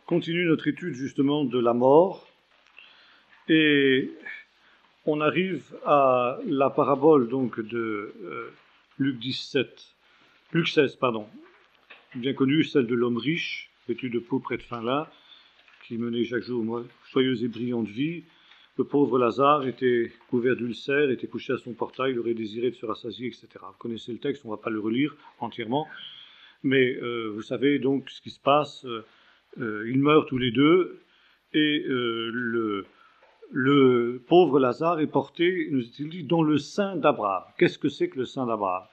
continue notre étude justement de la mort et on arrive à la parabole donc de Luc 16, bien connue, celle de l'homme riche, vêtu de peau près de Finlin, qui menait chaque jour une joyeuse et brillante vie. Le pauvre Lazare était couvert d'ulcères, était couché à son portail, il aurait désiré de se rassasier, etc. Vous connaissez le texte, on ne va pas le relire entièrement, mais vous savez donc ce qui se passe. Ils meurent tous les deux, et le pauvre Lazare est porté, nous est-il dit, dans le sein d'Abraham. Qu'est-ce que c'est que le sein d'Abraham?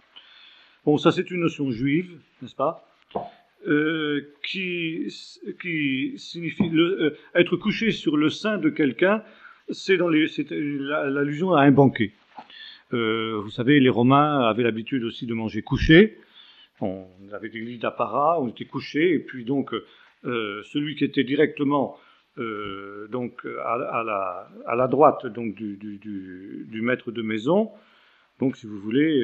Bon, ça c'est une notion juive, n'est-ce pas, qui signifie être couché sur le sein de quelqu'un, c'est l'allusion à un banquet. Vous savez, les Romains avaient l'habitude aussi de manger couché. On avait des lits d'apparat, on était couché, et puis donc celui qui était directement donc à la droite donc du maître de maison, donc si vous voulez,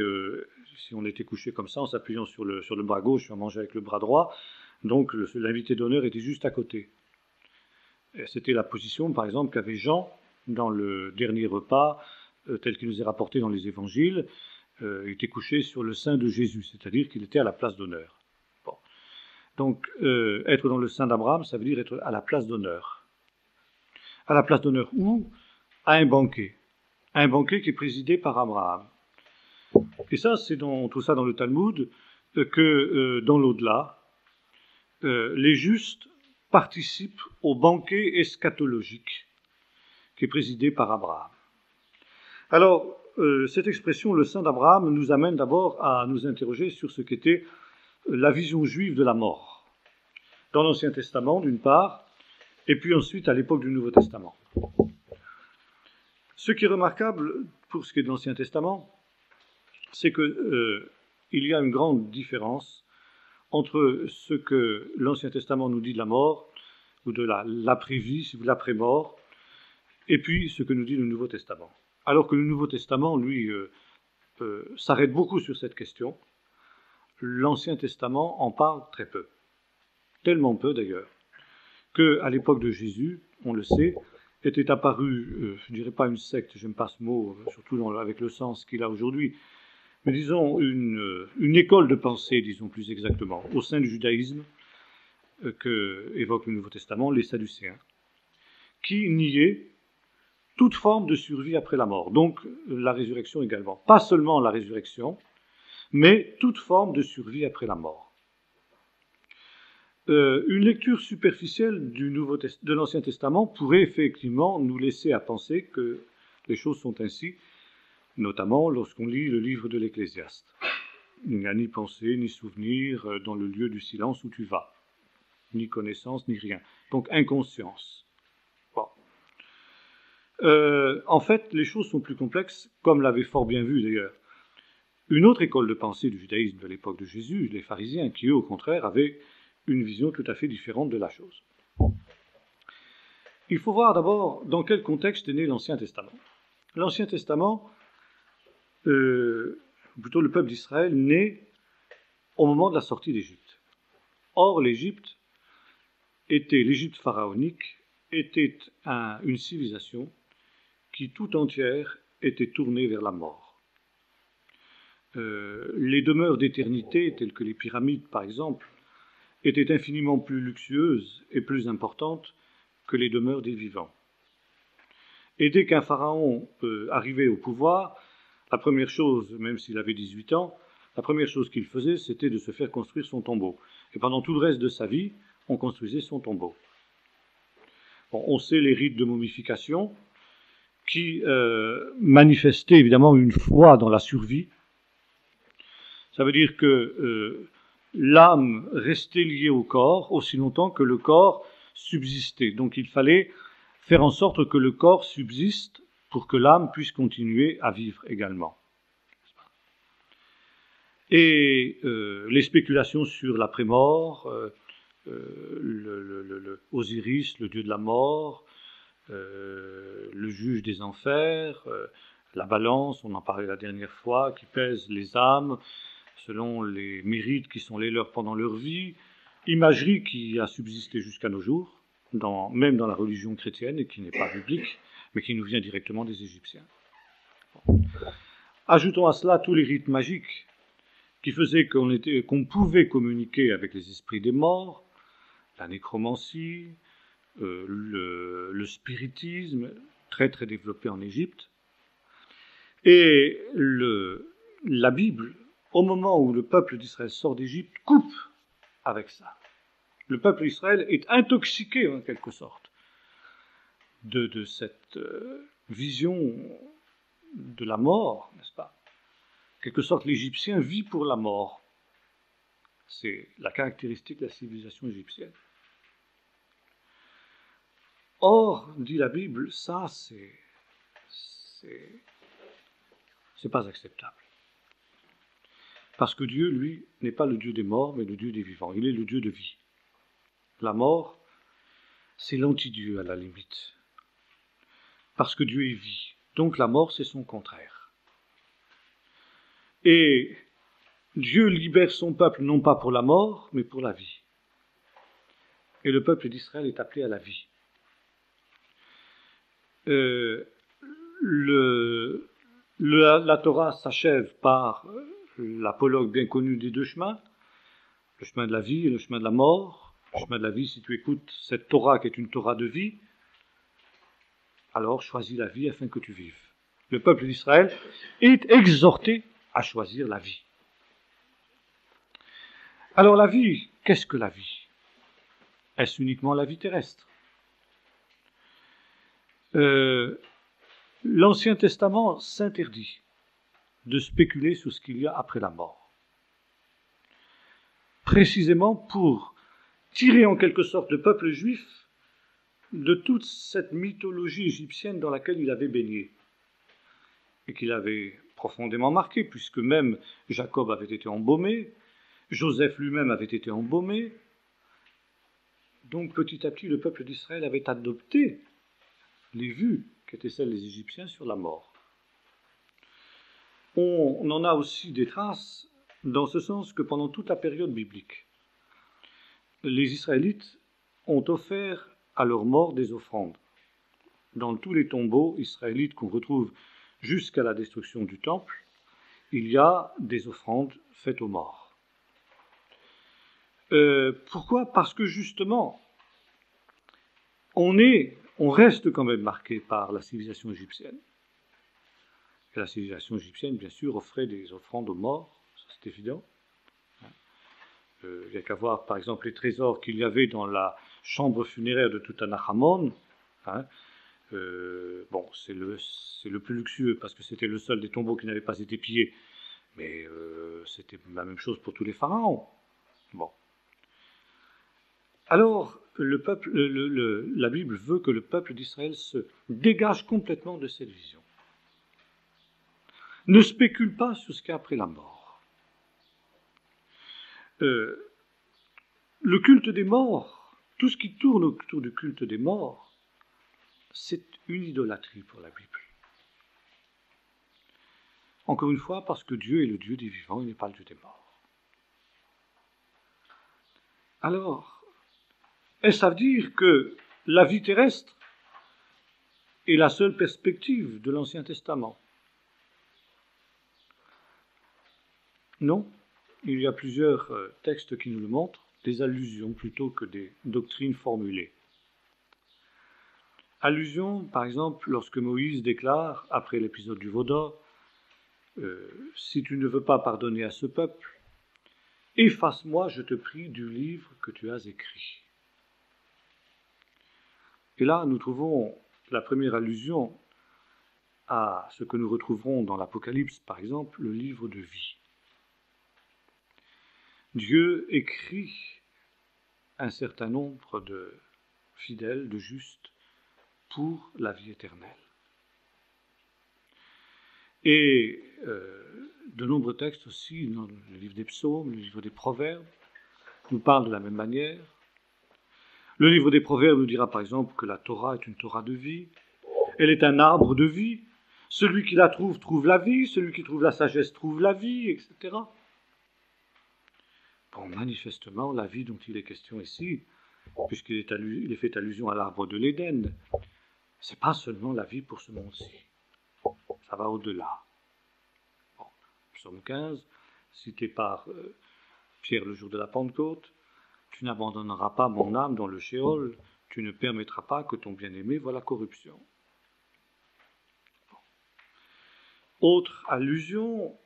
si on était couché comme ça en s'appuyant sur le bras gauche et on mangeait avec le bras droit, donc l'invité d'honneur était juste à côté. Et c'était la position par exemple qu'avait Jean dans le dernier repas tel qu'il nous est rapporté dans les évangiles. Il était couché sur le sein de Jésus, c'est-à-dire qu'il était à la place d'honneur. Bon. Donc, être dans le sein d'Abraham, ça veut dire être à la place d'honneur. À la place d'honneur où? À un banquet. Un banquet qui est présidé par Abraham. Et ça, c'est tout ça dans le Talmud, que dans l'au-delà, les justes participent au banquet eschatologique qui est présidé par Abraham. Alors, cette expression, le sein d'Abraham, nous amène d'abord à nous interroger sur ce qu'était la vision juive de la mort, dans l'Ancien Testament d'une part, et puis ensuite à l'époque du Nouveau Testament. Ce qui est remarquable pour ce qui est de l'Ancien Testament, c'est qu'il y a une grande différence entre ce que l'Ancien Testament nous dit de la mort, ou de l'après-vie, ou de l'après-mort, et puis ce que nous dit le Nouveau Testament. Alors que le Nouveau Testament, lui, s'arrête beaucoup sur cette question, l'Ancien Testament en parle très peu. Tellement peu d'ailleurs, qu'à l'époque de Jésus, on le sait, était apparue, je ne dirais pas une secte, j'aime pas ce mot, surtout avec le sens qu'il a aujourd'hui, mais disons une école de pensée, disons plus exactement, au sein du judaïsme, que évoque le Nouveau Testament, les Sadducéens, qui niaient toute forme de survie après la mort, donc la résurrection également. Pas seulement la résurrection, mais toute forme de survie après la mort. Une lecture superficielle de l'Ancien Testament pourrait effectivement nous laisser à penser que les choses sont ainsi, notamment lorsqu'on lit le livre de l'Ecclésiaste. Il n'y a ni pensée, ni souvenir dans le lieu du silence où tu vas, ni connaissance, ni rien. Donc inconscience. En fait, les choses sont plus complexes, comme l'avait fort bien vu d'ailleurs une autre école de pensée du judaïsme de l'époque de Jésus, les pharisiens, qui eux, au contraire, avaient une vision tout à fait différente de la chose. Il faut voir d'abord dans quel contexte est né l'Ancien Testament. L'Ancien Testament, plutôt le peuple d'Israël, naît au moment de la sortie d'Égypte. Or, l'Égypte pharaonique, était une civilisation qui tout entière était tournée vers la mort. Les demeures d'éternité, telles que les pyramides par exemple, étaient infiniment plus luxueuses et plus importantes que les demeures des vivants. Et dès qu'un pharaon arrivait au pouvoir, la première chose, même s'il avait 18 ans, la première chose qu'il faisait, c'était de se faire construire son tombeau. Et pendant tout le reste de sa vie, on construisait son tombeau. Bon, on sait les rites de momification qui manifestaient évidemment une foi dans la survie. Ça veut dire que l'âme restait liée au corps aussi longtemps que le corps subsistait. Donc il fallait faire en sorte que le corps subsiste pour que l'âme puisse continuer à vivre également. Et les spéculations sur l'après-mort, Osiris, le dieu de la mort, le juge des enfers, la balance, on en parlait la dernière fois, qui pèse les âmes selon les mérites qui sont les leurs pendant leur vie, imagerie qui a subsisté jusqu'à nos jours, même dans la religion chrétienne, et qui n'est pas biblique, mais qui nous vient directement des Égyptiens. Ajoutons à cela tous les rites magiques qui faisaient qu'on pouvait communiquer avec les esprits des morts, la nécromancie, le spiritisme, très très développé en Égypte. Et la Bible, au moment où le peuple d'Israël sort d'Égypte, coupe avec ça. Le peuple d'Israël est intoxiqué, en quelque sorte, de cette vision de la mort, n'est-ce pas? En quelque sorte, l'Égyptien vit pour la mort. C'est la caractéristique de la civilisation égyptienne. Or, dit la Bible, ça, c'est pas acceptable. Parce que Dieu, lui, n'est pas le Dieu des morts, mais le Dieu des vivants. Il est le Dieu de vie. La mort, c'est l'anti-Dieu à la limite. Parce que Dieu est vie. Donc la mort, c'est son contraire. Et Dieu libère son peuple non pas pour la mort, mais pour la vie. Et le peuple d'Israël est appelé à la vie. La Torah s'achève par l'apologue bien connu des deux chemins, le chemin de la vie et le chemin de la mort. Le chemin de la vie, si tu écoutes cette Torah qui est une Torah de vie, alors choisis la vie afin que tu vives. Le peuple d'Israël est exhorté à choisir la vie. Alors la vie, qu'est-ce que la vie? Est-ce uniquement la vie terrestre? L'Ancien Testament s'interdit de spéculer sur ce qu'il y a après la mort. Précisément pour tirer en quelque sorte le peuple juif de toute cette mythologie égyptienne dans laquelle il avait baigné et qu'il avait profondément marqué, puisque même Jacob avait été embaumé, Joseph lui-même avait été embaumé. Donc petit à petit, le peuple d'Israël avait adopté les vues qui étaient celles des Égyptiens sur la mort. On en a aussi des traces dans ce sens que pendant toute la période biblique, les Israélites ont offert à leur mort des offrandes. Dans tous les tombeaux israélites qu'on retrouve jusqu'à la destruction du temple, il y a des offrandes faites aux morts. Pourquoi? Parce que justement, on reste quand même marqué par la civilisation égyptienne. Et la civilisation égyptienne, bien sûr, offrait des offrandes aux morts, ça c'est évident. Il n'y a qu'à voir, par exemple, les trésors qu'il y avait dans la chambre funéraire de Toutankhamon. C'est le plus luxueux parce que c'était le seul des tombeaux qui n'avait pas été pillé, mais c'était la même chose pour tous les pharaons. Bon. Alors, la Bible veut que le peuple d'Israël se dégage complètement de cette vision. Ne spécule pas sur ce qu'il y a après la mort. Le culte des morts, tout ce qui tourne autour du culte des morts, c'est une idolâtrie pour la Bible. Encore une fois, parce que Dieu est le Dieu des vivants, il n'est pas le Dieu des morts. Alors, est-ce à dire que la vie terrestre est la seule perspective de l'Ancien Testament? Non, il y a plusieurs textes qui nous le montrent, des allusions plutôt que des doctrines formulées. Allusion, par exemple, lorsque Moïse déclare, après l'épisode du veau d'or, si tu ne veux pas pardonner à ce peuple, efface-moi, je te prie, du livre que tu as écrit. Et là, nous trouvons la première allusion à ce que nous retrouverons dans l'Apocalypse, par exemple, le livre de vie. Dieu écrit un certain nombre de fidèles, de justes, pour la vie éternelle. Et de nombreux textes aussi, dans le livre des psaumes, le livre des proverbes, nous parlent de la même manière. Le livre des proverbes nous dira par exemple que la Torah est une Torah de vie, elle est un arbre de vie, celui qui la trouve, trouve la vie, celui qui trouve la sagesse trouve la vie, etc. Bon, manifestement, la vie dont il est question ici, puisqu'il est fait allusion à l'arbre de l'Éden. C'est pas seulement la vie pour ce monde-ci. Ça va au-delà. Bon, psaume 15, cité par Pierre le jour de la Pentecôte, « Tu n'abandonneras pas mon âme dans le shéol, tu ne permettras pas que ton bien-aimé voie la corruption. » Bon. Autre allusion,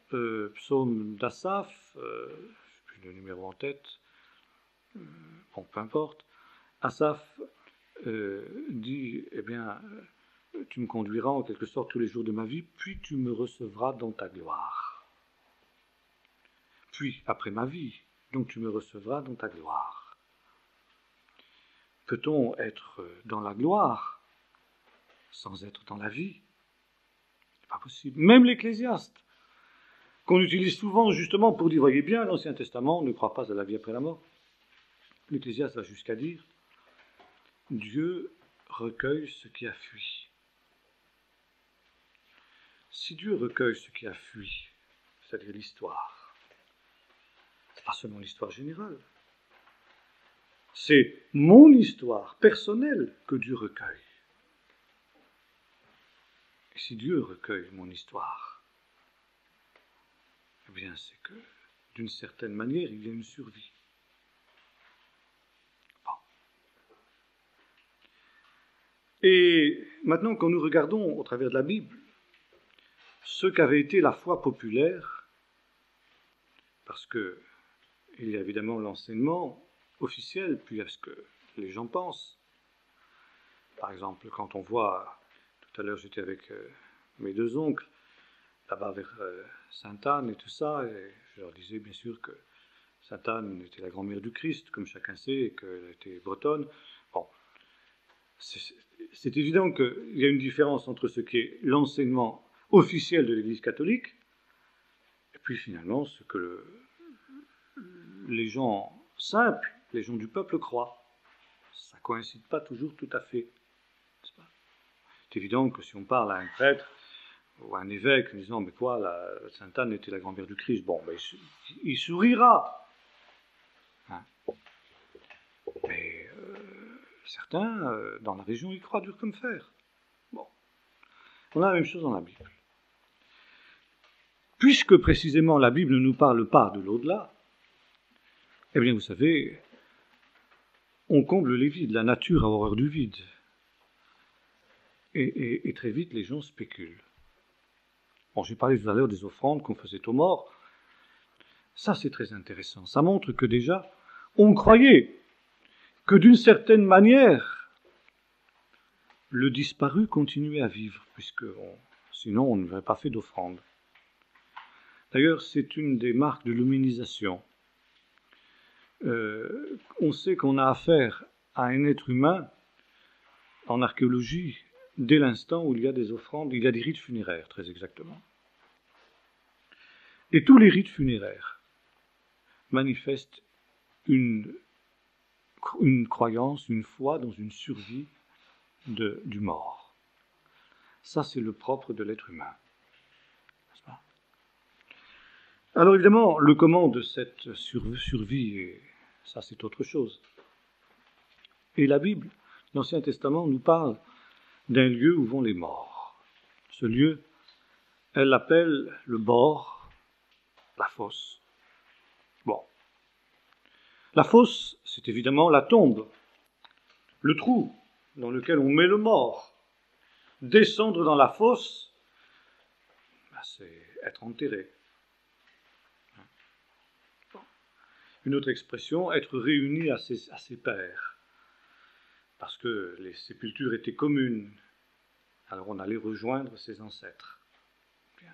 psaume d'Asaph, je n'ai plus le numéro en tête, bon, peu importe, Asaph dit, eh bien, tu me conduiras en quelque sorte tous les jours de ma vie, puis tu me recevras dans ta gloire. Puis, après ma vie, donc tu me recevras dans ta gloire. Peut-on être dans la gloire sans être dans la vie? C'est pas possible. Même l'Ecclésiaste, qu'on utilise souvent justement pour dire, voyez bien, l'Ancien Testament ne croit pas à la vie après la mort. L'Ecclésiaste va jusqu'à dire, Dieu recueille ce qui a fui. Si Dieu recueille ce qui a fui, c'est-à-dire l'histoire, c'est pas seulement l'histoire générale, c'est mon histoire personnelle que Dieu recueille. Et si Dieu recueille mon histoire, eh bien c'est que, d'une certaine manière, il y a une survie. Bon. Et maintenant, quand nous regardons au travers de la Bible, ce qu'avait été la foi populaire, parce que il y a évidemment l'enseignement officiel, puis à ce que les gens pensent. Par exemple, quand on voit, tout à l'heure j'étais avec mes deux oncles, là-bas vers Sainte-Anne et tout ça, et je leur disais bien sûr que Sainte-Anne était la grand-mère du Christ, comme chacun sait, et qu'elle était bretonne. Bon, c'est évident qu'il y a une différence entre ce qui est l'enseignement officiel de l'Église catholique, et puis finalement ce que les gens simples, les gens du peuple croient. Ça ne coïncide pas toujours tout à fait. C'est évident que si on parle à un prêtre ou à un évêque en disant « Mais quoi, la Sainte-Anne était la grand-mère du Christ », bon, ben, il sourira. Hein. Mais certains, dans la région, y croient dur comme fer. Bon. On a la même chose dans la Bible. Puisque précisément la Bible ne nous parle pas de l'au-delà, eh bien vous savez, on comble les vides, la nature a horreur du vide. Et très vite, les gens spéculent. Bon, j'ai parlé tout à l'heure des offrandes qu'on faisait aux morts. Ça, c'est très intéressant. Ça montre que déjà, on croyait que d'une certaine manière, le disparu continuait à vivre, puisque sinon on n'aurait pas fait d'offrande. D'ailleurs, c'est une des marques de l'hominisation. On sait qu'on a affaire à un être humain en archéologie dès l'instant où il y a des offrandes, il y a des rites funéraires, très exactement. Et tous les rites funéraires manifestent une croyance, une foi dans une survie du mort. Ça, c'est le propre de l'être humain. N'est-ce pas ? Alors évidemment, le comment de cette survie, ça c'est autre chose. Et la Bible, l'Ancien Testament, nous parle d'un lieu où vont les morts. Ce lieu, elle l'appelle le bord, la fosse. Bon. La fosse, c'est évidemment la tombe, le trou dans lequel on met le mort. Descendre dans la fosse, c'est être enterré. Une autre expression, être réuni à ses pairs. Parce que les sépultures étaient communes. Alors on allait rejoindre ses ancêtres. Bien.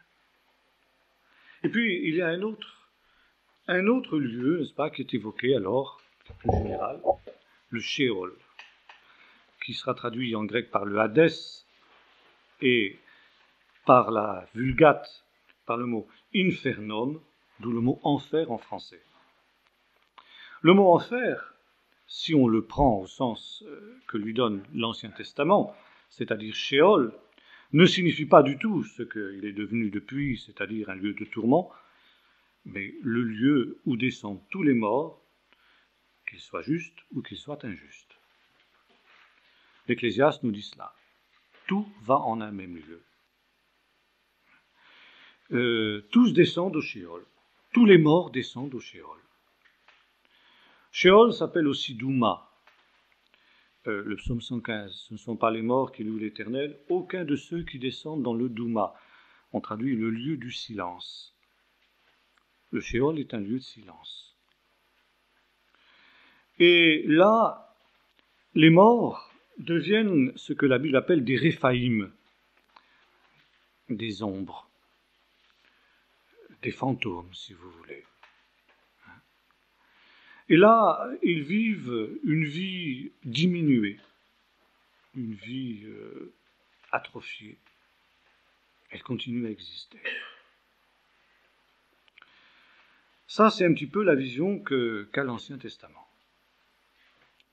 Et puis il y a un autre lieu, n'est-ce pas, qui est évoqué alors, plus général, le Shéol, qui sera traduit en grec par le Hadès et par la Vulgate, par le mot infernum, d'où le mot enfer en français. Le mot enfer, si on le prend au sens que lui donne l'Ancien Testament, c'est-à-dire Shéol, ne signifie pas du tout ce qu'il est devenu depuis, c'est-à-dire un lieu de tourment, mais le lieu où descendent tous les morts, qu'il soit juste ou qu'il soit injuste. L'Ecclésiaste nous dit cela. Tout va en un même lieu. Tous descendent au Sheol. Tous les morts descendent au Sheol. Sheol s'appelle aussi Douma. Le psaume 115, ce ne sont pas les morts qui louent l'Éternel, aucun de ceux qui descendent dans le Douma. On traduit le lieu du silence. Le Sheol est un lieu de silence. Et là, les morts deviennent ce que la Bible appelle des Réphaïm, des ombres, des fantômes, si vous voulez. Et là, ils vivent une vie diminuée, une vie atrophiée. Elle continue à exister. Ça, c'est un petit peu la vision qu'a l'Ancien Testament.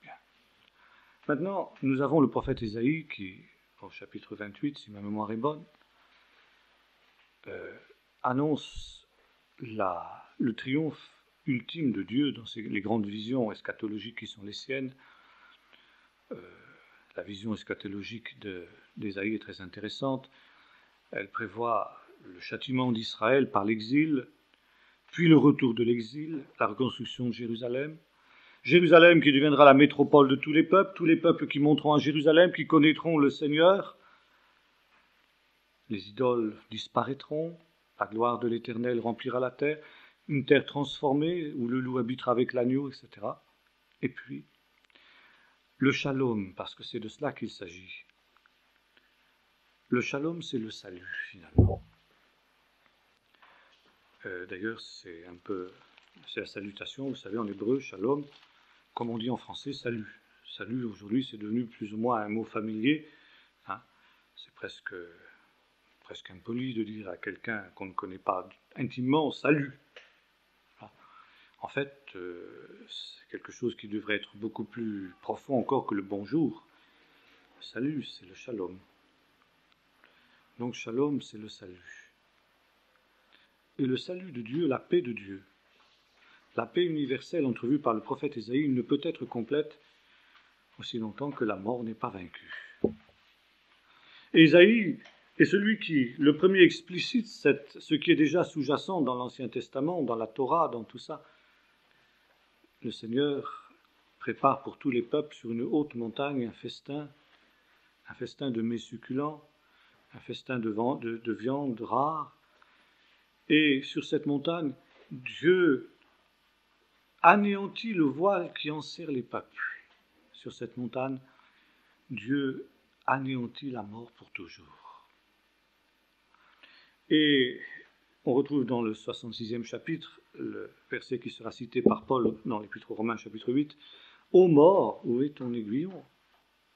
Bien. Maintenant, nous avons le prophète Ésaïe qui, au chapitre 28, si ma mémoire est bonne, annonce le triomphe ultime de Dieu dans les grandes visions eschatologiques qui sont les siennes. La vision eschatologique d'Ésaïe est très intéressante. Elle prévoit le châtiment d'Israël par l'exil, puis le retour de l'exil, la reconstruction de Jérusalem. Jérusalem qui deviendra la métropole de tous les peuples qui monteront à Jérusalem, qui connaîtront le Seigneur. Les idoles disparaîtront, la gloire de l'Éternel remplira la terre, une terre transformée où le loup habitera avec l'agneau, etc. Et puis, le shalom, parce que c'est de cela qu'il s'agit. Le shalom, c'est le salut, finalement. D'ailleurs, c'est la salutation, vous savez, en hébreu, shalom, comme on dit en français, salut. Salut, aujourd'hui, c'est devenu plus ou moins un mot familier. Hein. C'est presque impoli de dire à quelqu'un qu'on ne connaît pas intimement, salut. En fait, c'est quelque chose qui devrait être beaucoup plus profond encore que le bonjour. Le salut, c'est le shalom. Donc, shalom, c'est le salut. Et le salut de Dieu, la paix de Dieu, la paix universelle entrevue par le prophète Ésaïe ne peut être complète aussi longtemps que la mort n'est pas vaincue. Et Ésaïe est celui qui, le premier, explicite ce qui est déjà sous-jacent dans l'Ancien Testament, dans la Torah, dans tout ça. Le Seigneur prépare pour tous les peuples sur une haute montagne un festin de mets succulents, un festin de viande rare. Et sur cette montagne, Dieu anéantit le voile qui enserre les peuples. Sur cette montagne, Dieu anéantit la mort pour toujours. Et on retrouve dans le 66e chapitre, le verset qui sera cité par Paul dans l'Épître aux Romains, chapitre 8, « Ô mort, où est ton aiguillon?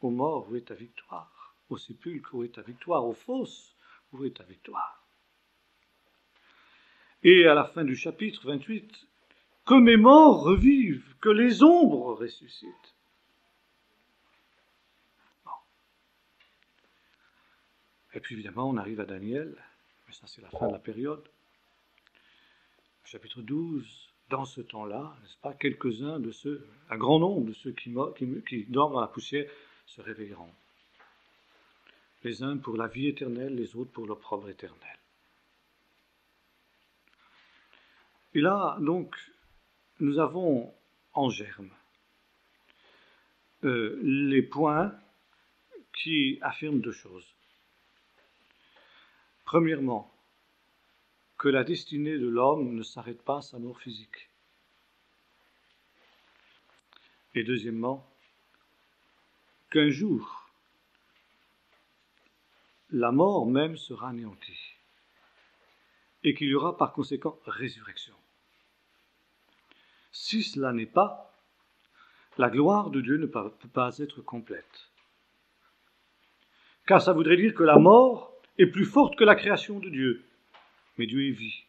Ô mort, où est ta victoire? Au sépulcre, où est ta victoire? Aux fosses, où est ta victoire ?» Et à la fin du chapitre 28, « Que mes morts revivent, que les ombres ressuscitent. » Bon. Et puis évidemment, on arrive à Daniel, mais ça c'est la fin de la période. Chapitre 12, dans ce temps-là, n'est-ce pas, quelques-uns de ceux, un grand nombre de ceux qui dorment dans la poussière se réveilleront. Les uns pour la vie éternelle, les autres pour l'opprobre éternel. Et là, donc, nous avons en germe les points qui affirment deux choses. Premièrement, que la destinée de l'homme ne s'arrête pas à sa mort physique. Et deuxièmement, qu'un jour, la mort même sera anéantie et qu'il y aura par conséquent résurrection. Si cela n'est pas, la gloire de Dieu ne peut pas être complète. Car ça voudrait dire que la mort est plus forte que la création de Dieu. Mais Dieu est vie.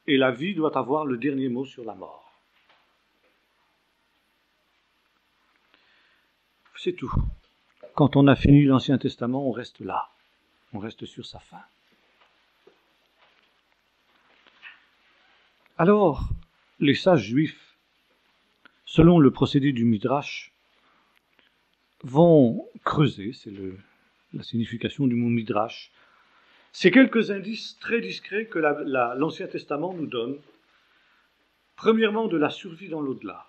Et la vie doit avoir le dernier mot sur la mort. C'est tout. Quand on a fini l'Ancien Testament, on reste là. On reste sur sa fin. Alors, les sages juifs selon le procédé du Midrash, vont creuser, c'est la signification du mot Midrash, ces quelques indices très discrets que l'Ancien Testament nous donne. Premièrement, de la survie dans l'au-delà.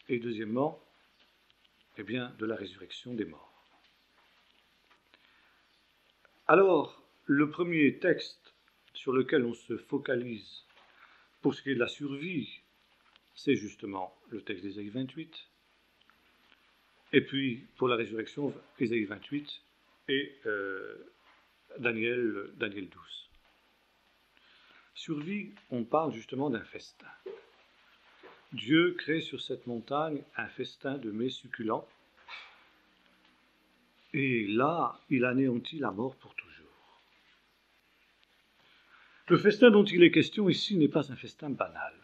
Et deuxièmement, eh bien, de la résurrection des morts. Alors, le premier texte sur lequel on se focalise pour ce qui est de la survie, c'est justement le texte d'Ésaïe 28. Et puis, pour la résurrection, Ésaïe 28 et Daniel 12. Survie, on parle justement d'un festin. Dieu crée sur cette montagne un festin de mets succulents. Et là, il anéantit la mort pour toujours. Le festin dont il est question ici n'est pas un festin banal.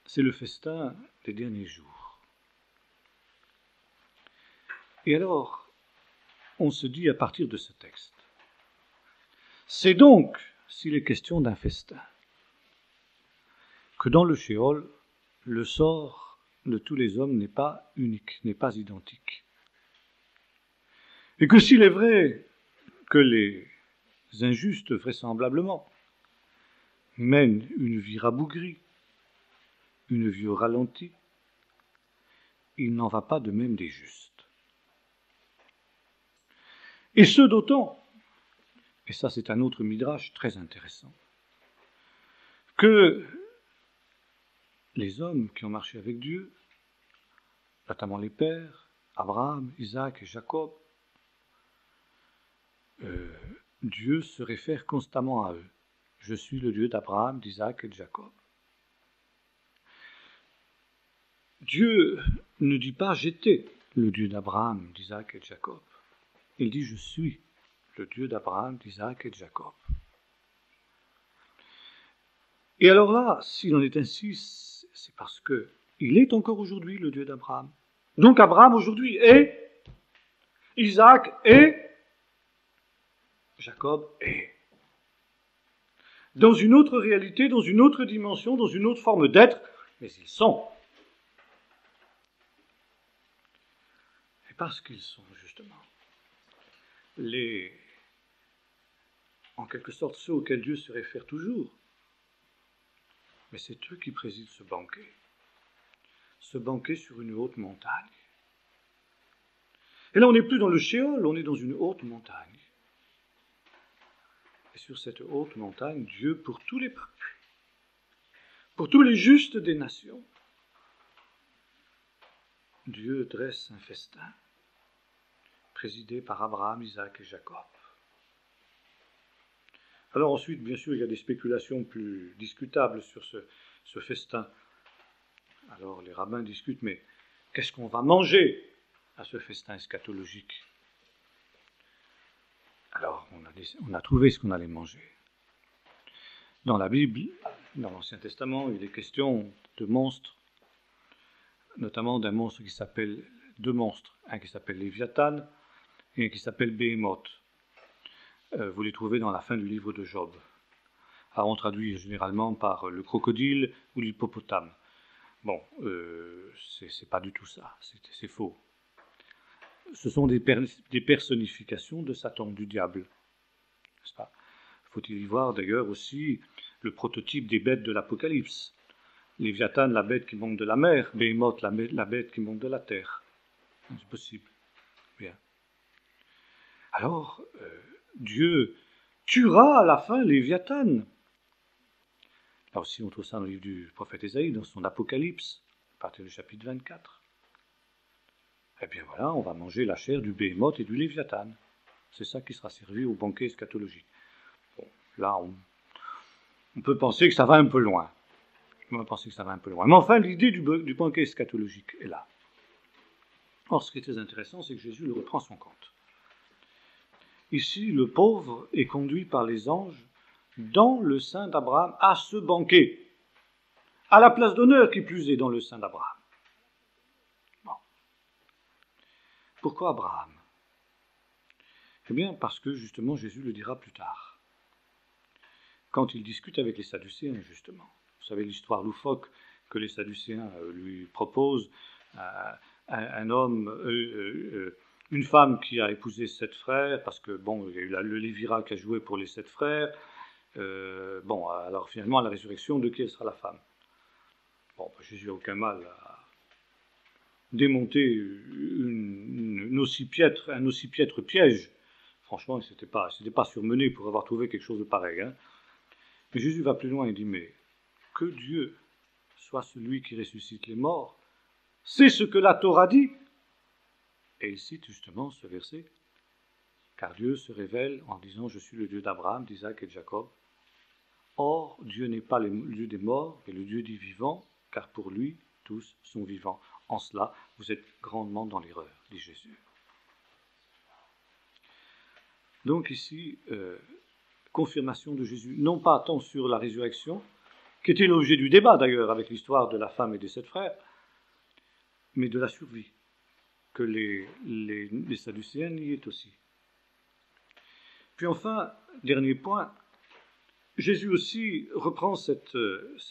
C'est le festin des derniers jours. Et alors, on se dit à partir de ce texte, c'est donc, s'il est question d'un festin, que dans le Sheol, le sort de tous les hommes n'est pas unique, n'est pas identique. Et que s'il est vrai que les injustes, vraisemblablement, mènent une vie rabougrie, une vie au ralenti, il n'en va pas de même des justes. Et ce d'autant, et ça c'est un autre midrash très intéressant, que les hommes qui ont marché avec Dieu, notamment les pères, Abraham, Isaac et Jacob, Dieu se réfère constamment à eux. Je suis le Dieu d'Abraham, d'Isaac et de Jacob. Dieu ne dit pas « j'étais le Dieu d'Abraham, d'Isaac et de Jacob ». Il dit « je suis le Dieu d'Abraham, d'Isaac et de Jacob ». Et alors là, s'il en est ainsi, c'est parce qu'il est encore aujourd'hui le Dieu d'Abraham. Donc Abraham aujourd'hui est, Isaac est, Jacob est. Dans une autre réalité, dans une autre dimension, dans une autre forme d'être, mais ils sont. Et parce qu'ils sont, justement, en quelque sorte, ceux auxquels Dieu se réfère toujours, mais c'est eux qui président ce banquet sur une haute montagne. Et là, on n'est plus dans le Sheol, on est dans une haute montagne. Et sur cette haute montagne, Dieu, pour tous les peuples, pour tous les justes des nations, Dieu dresse un festin présidé par Abraham, Isaac et Jacob. Alors ensuite, bien sûr, il y a des spéculations plus discutables sur ce festin. Alors les rabbins discutent, mais qu'est-ce qu'on va manger à ce festin eschatologique? Alors on a trouvé ce qu'on allait manger. Dans la Bible, dans l'Ancien Testament, il est question de monstres, notamment d'un monstre qui s'appelle, deux monstres, un qui s'appelle Léviathan et un qui s'appelle Béhémoth. Vous les trouvez dans la fin du livre de Job. Alors on traduit généralement par le crocodile ou l'hippopotame. Bon, c'est pas du tout ça, c'est faux. Ce sont des personnifications de Satan, du diable. N'est-ce pas? Faut-il y voir d'ailleurs aussi le prototype des bêtes de l'Apocalypse. Léviathan, la bête qui monte de la mer, Béhémoth, la bête qui monte de la terre. C'est possible. Bien. Alors, Dieu tuera à la fin Léviathan. Là aussi, on trouve ça dans le livre du prophète Ésaïe, dans son Apocalypse, à partir du chapitre 24. Eh bien voilà, on va manger la chair du Béhémoth et du Léviathan. C'est ça qui sera servi au banquet eschatologique. Bon, là, on peut penser que ça va un peu loin. On va penser que ça va un peu loin. Mais enfin, l'idée du banquet eschatologique est là. Or, ce qui est très intéressant, c'est que Jésus le reprend son compte. Ici, le pauvre est conduit par les anges dans le sein d'Abraham à ce banquet, à la place d'honneur qui plus est dans le sein d'Abraham. Bon. Pourquoi Abraham? Eh bien, parce que justement, Jésus le dira plus tard, quand il discute avec les Sadducéens, justement. Vous savez l'histoire loufoque que les Sadducéens lui proposent, un homme, une femme qui a épousé 7 frères, parce que bon, il y a eu le Lévira qui a joué pour les 7 frères. Bon, alors finalement, à la résurrection, de qui elle sera la femme? Bon, Jésus n'a aucun mal à démonter un aussi piètre piège. Franchement, c'était pas surmené pour avoir trouvé quelque chose de pareil. Hein. Mais Jésus va plus loin et dit, mais que Dieu soit celui qui ressuscite les morts, c'est ce que la Torah dit. Et il cite justement ce verset, car Dieu se révèle en disant, je suis le Dieu d'Abraham, d'Isaac et de Jacob. Or, Dieu n'est pas le Dieu des morts, mais le Dieu des vivants, car pour lui, tous sont vivants. En cela, vous êtes grandement dans l'erreur, dit Jésus. Donc ici, confirmation de Jésus, non pas tant sur la résurrection, qui était l'objet du débat d'ailleurs avec l'histoire de la femme et des 7 frères, mais de la survie, que les Sadducéens y est aussi. Puis enfin, dernier point, Jésus aussi reprend cette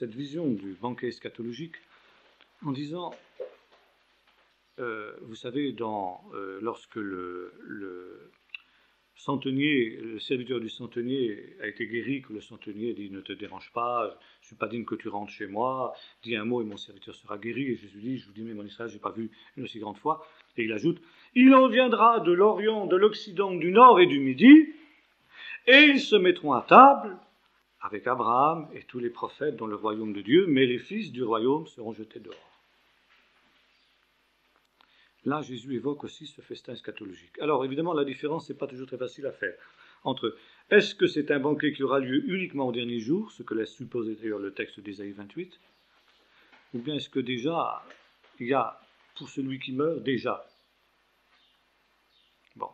vision du banquet eschatologique en disant, vous savez, lorsque le centenier, le serviteur du centenier a été guéri, que le centenier dit, ne te dérange pas, je ne suis pas digne que tu rentres chez moi, dis un mot et mon serviteur sera guéri. Et Jésus dit, je vous dis, mais mon Israël, je n'ai pas vu une aussi grande foi. Et il ajoute, il en viendra de l'Orient, de l'Occident, du Nord et du Midi, et ils se mettront à table avec Abraham et tous les prophètes dans le royaume de Dieu, mais les fils du royaume seront jetés dehors. Là, Jésus évoque aussi ce festin eschatologique. Alors, évidemment, la différence, ce n'est pas toujours très facile à faire entre est-ce que c'est un banquet qui aura lieu uniquement au dernier jour, ce que laisse supposer d'ailleurs le texte d'Ésaïe 28, ou bien est-ce que déjà, il y a, pour celui qui meurt, déjà. Bon,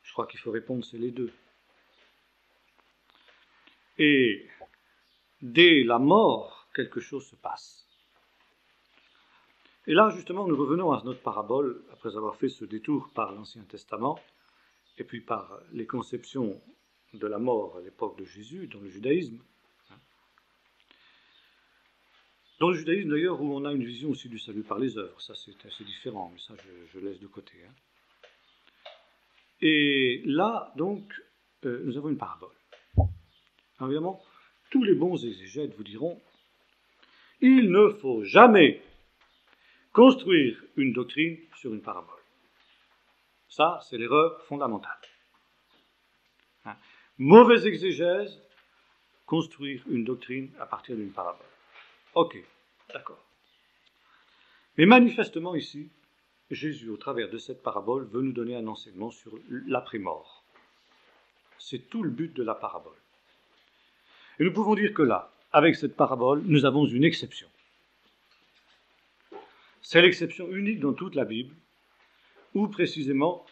je crois qu'il faut répondre, c'est les deux. Et dès la mort, quelque chose se passe. Et là, justement, nous revenons à notre parabole, après avoir fait ce détour par l'Ancien Testament, et puis par les conceptions de la mort à l'époque de Jésus, dans le judaïsme. Dans le judaïsme, d'ailleurs, où on a une vision aussi du salut par les œuvres. Ça, c'est assez différent, mais ça, je laisse de côté. Et là, donc, nous avons une parabole. Alors, évidemment, tous les bons exégètes vous diront, il ne faut jamais construire une doctrine sur une parabole. Ça, c'est l'erreur fondamentale. Mauvaise exégèse, construire une doctrine à partir d'une parabole. Ok, d'accord. Mais manifestement ici, Jésus, au travers de cette parabole, veut nous donner un enseignement sur l'après-mort. C'est tout le but de la parabole. Et nous pouvons dire que là, avec cette parabole, nous avons une exception. C'est l'exception unique dans toute la Bible, où précisément,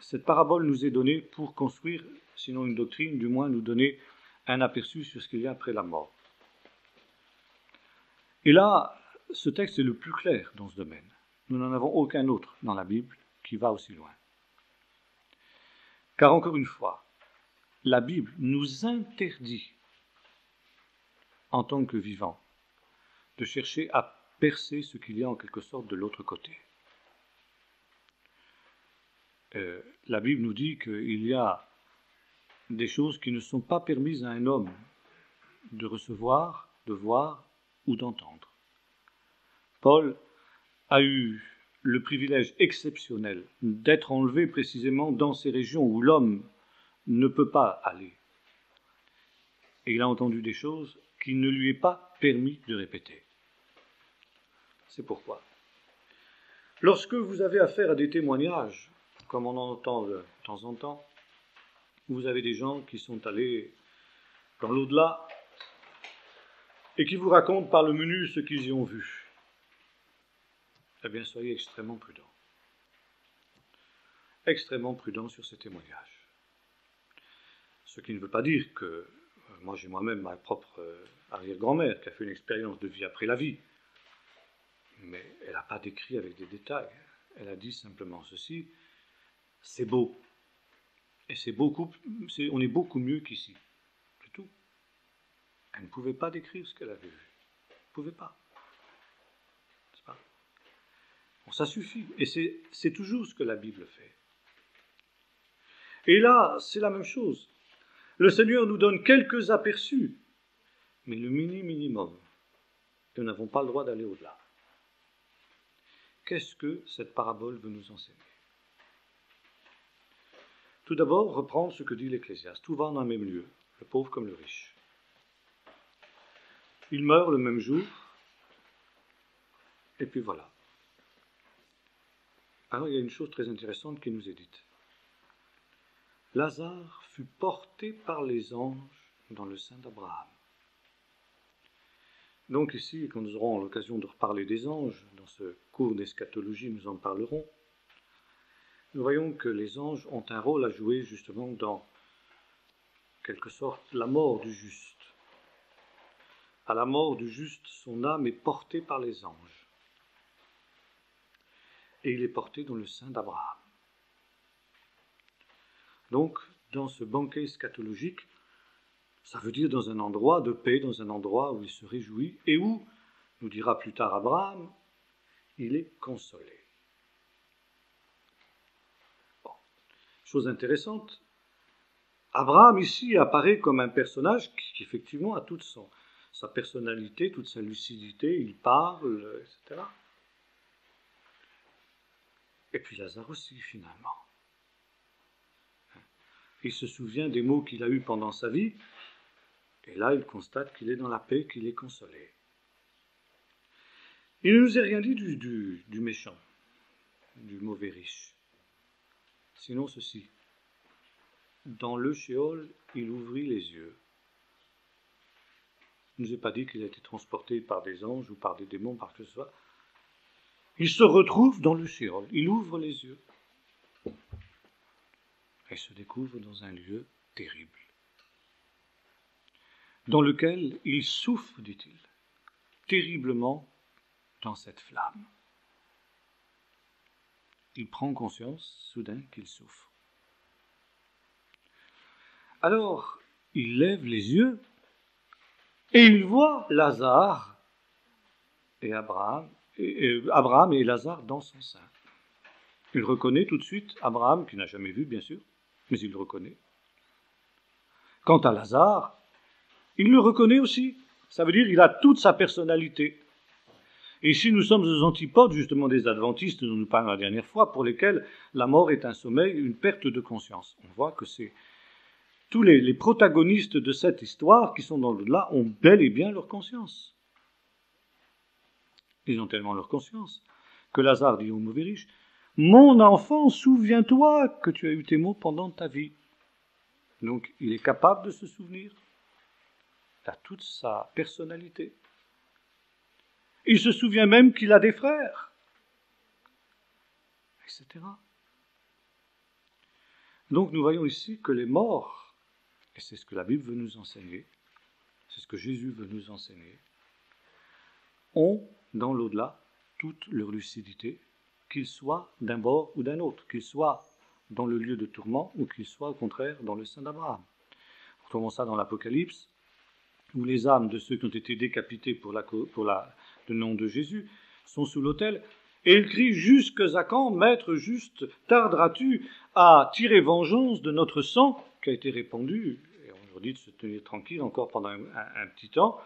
cette parabole nous est donnée pour construire, sinon une doctrine, du moins nous donner un aperçu sur ce qu'il y a après la mort. Et là, ce texte est le plus clair dans ce domaine. Nous n'en avons aucun autre dans la Bible qui va aussi loin. Car encore une fois, la Bible nous interdit, en tant que vivants, de chercher à percer ce qu'il y a en quelque sorte de l'autre côté. La Bible nous dit qu'il y a des choses qui ne sont pas permises à un homme de recevoir, de voir ou d'entendre. Paul a eu le privilège exceptionnel d'être enlevé précisément dans ces régions où l'homme ne peut pas aller. Et il a entendu des choses qu'il ne lui est pas permis de répéter. C'est pourquoi, lorsque vous avez affaire à des témoignages, comme on en entend de temps en temps, vous avez des gens qui sont allés dans l'au-delà et qui vous racontent par le menu ce qu'ils y ont vu. Eh bien, soyez extrêmement prudents. Extrêmement prudents sur ces témoignages. Ce qui ne veut pas dire que, moi j'ai moi-même ma propre arrière-grand-mère qui a fait une expérience de vie après la vie, mais elle n'a pas décrit avec des détails. Elle a dit simplement ceci, c'est beau. Et on est beaucoup mieux qu'ici. C'est tout. Elle ne pouvait pas décrire ce qu'elle avait vu. ne pouvez pas. N'est-ce pas? Bon, ça suffit. Et c'est toujours ce que la Bible fait. Et là, c'est la même chose. Le Seigneur nous donne quelques aperçus, mais le minimum. Et nous n'avons pas le droit d'aller au-delà. Qu'est-ce que cette parabole veut nous enseigner? Tout d'abord, reprendre ce que dit l'Ecclésiaste. Tout va dans le même lieu, le pauvre comme le riche. Il meurt le même jour, et puis voilà. Alors il y a une chose très intéressante qui nous est dite. Lazare fut porté par les anges dans le sein d'Abraham. Donc ici, quand nous aurons l'occasion de reparler des anges, dans ce cours d'eschatologie, nous en parlerons, nous voyons que les anges ont un rôle à jouer justement dans, quelque sorte, la mort du juste. À la mort du juste, son âme est portée par les anges. Et il est porté dans le sein d'Abraham. Donc, dans ce banquet eschatologique, ça veut dire dans un endroit de paix, dans un endroit où il se réjouit, et où, nous dira plus tard Abraham, il est consolé. Bon. Chose intéressante, Abraham ici apparaît comme un personnage qui effectivement a toute sa personnalité, toute sa lucidité, il parle, etc. Et puis Lazare aussi, finalement. Il se souvient des mots qu'il a eus pendant sa vie, et là il constate qu'il est dans la paix, qu'il est consolé. Il ne nous est rien dit du méchant, du mauvais riche. Sinon ceci, dans le Sheol, il ouvrit les yeux. Il ne nous est pas dit qu'il a été transporté par des anges ou par des démons, par que ce soit. Il se retrouve dans le Sheol, il ouvre les yeux. Et se découvre dans un lieu terrible, dans lequel il souffre, dit-il, terriblement dans cette flamme. Il prend conscience, soudain, qu'il souffre. Alors, il lève les yeux et il voit Lazare et Abraham et Lazare dans son sein. Il reconnaît tout de suite Abraham, qu'il n'a jamais vu, bien sûr, mais il le reconnaît. Quant à Lazare, il le reconnaît aussi. Ça veut dire qu'il a toute sa personnalité. Et ici, nous sommes aux antipodes, justement, des adventistes dont nous parlons la dernière fois, pour lesquels la mort est un sommeil, une perte de conscience. On voit que c'est tous les protagonistes de cette histoire qui sont dans l'au-delà ont bel et bien leur conscience. Ils ont tellement leur conscience que Lazare dit au mauvais riche, « Mon enfant, souviens-toi que tu as eu tes maux pendant ta vie. » Donc, il est capable de se souvenir. Il a toute sa personnalité. Il se souvient même qu'il a des frères, etc. Donc, nous voyons ici que les morts, et c'est ce que la Bible veut nous enseigner, c'est ce que Jésus veut nous enseigner, ont, dans l'au-delà, toute leur lucidité, qu'ils soient d'un bord ou d'un autre, qu'ils soient dans le lieu de tourment ou qu'ils soient, au contraire, dans le sein d'Abraham. Nous retrouvons ça dans l'Apocalypse, où les âmes de ceux qui ont été décapités pour le nom de Jésus sont sous l'autel, et ils crient « Jusque à quand, Maître juste, tarderas-tu à tirer vengeance de notre sang qui a été répandu ?» Et on leur dit de se tenir tranquille encore pendant un petit temps,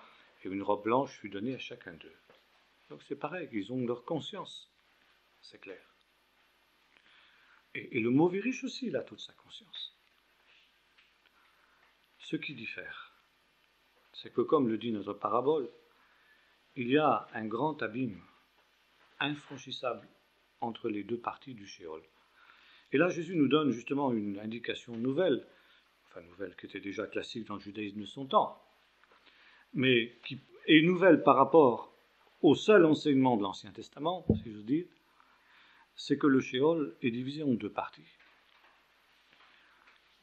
et une robe blanche fut donnée à chacun d'eux. Donc c'est pareil, ils ont leur conscience, c'est clair. Et le mauvais riche aussi, il a toute sa conscience. Ce qui diffère, c'est que, comme le dit notre parabole, il y a un grand abîme infranchissable entre les deux parties du Sheol. Et là, Jésus nous donne justement une indication nouvelle, qui était déjà classique dans le judaïsme de son temps, mais qui est nouvelle par rapport au seul enseignement de l'Ancien Testament, si j'ose dire, c'est que le Sheol est divisé en deux parties.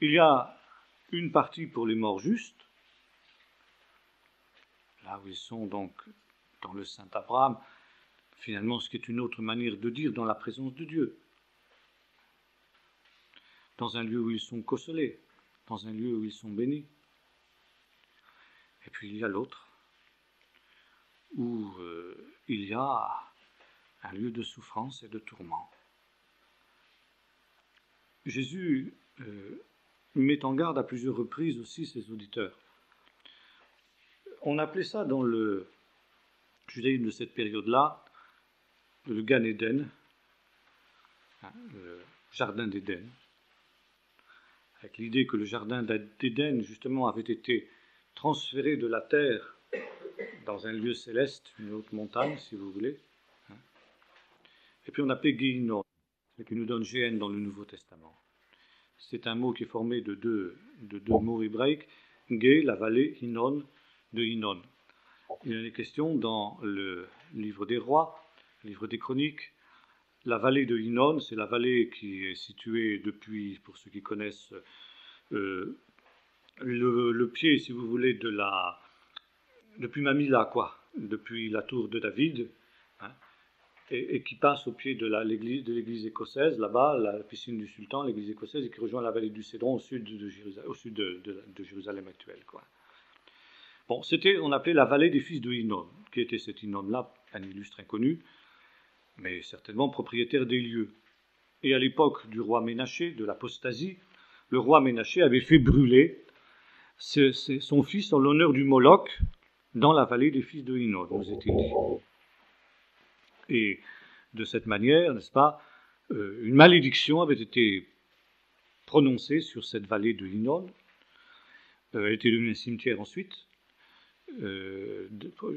Il y a une partie pour les morts justes, là où ils sont donc dans le Saint Abraham, finalement ce qui est une autre manière de dire dans la présence de Dieu, dans un lieu où ils sont consolés, dans un lieu où ils sont bénis. Et puis il y a l'autre, où il y a un lieu de souffrance et de tourment. Jésus met en garde à plusieurs reprises aussi ses auditeurs. On appelait ça dans le judaïsme de cette période-là le Gan Eden, le jardin d'Éden, avec l'idée que le jardin d'Éden, justement, avait été transféré de la terre dans un lieu céleste, une haute montagne, si vous voulez. Et puis on appelait Guéhinom, ce qui nous donne GN dans le Nouveau Testament. C'est un mot qui est formé de deux mots hébraïques, Gé, la vallée, Hinnon, de Hinnon. Il y a des questions dans le livre des rois, le livre des chroniques. La vallée de Hinnon, c'est la vallée qui est située depuis, pour ceux qui connaissent, le pied, si vous voulez, depuis Mamila, quoi, depuis la tour de David, hein, et qui passe au pied de l'église écossaise, là-bas, la piscine du sultan, l'église écossaise, et qui rejoint la vallée du Cédron au sud de Jérusalem actuelle, quoi. Bon, on appelait la vallée des fils de Hinnom. Qui était cet Hinnom-là? Un illustre inconnu, mais certainement propriétaire des lieux. Et à l'époque du roi Ménaché, de l'apostasie, le roi Ménaché avait fait brûler son fils en l'honneur du Moloch dans la vallée des fils de Hinnom, nous est-il dit. Et de cette manière, n'est-ce pas, une malédiction avait été prononcée sur cette vallée de Hinnom. Elle était devenue un cimetière ensuite.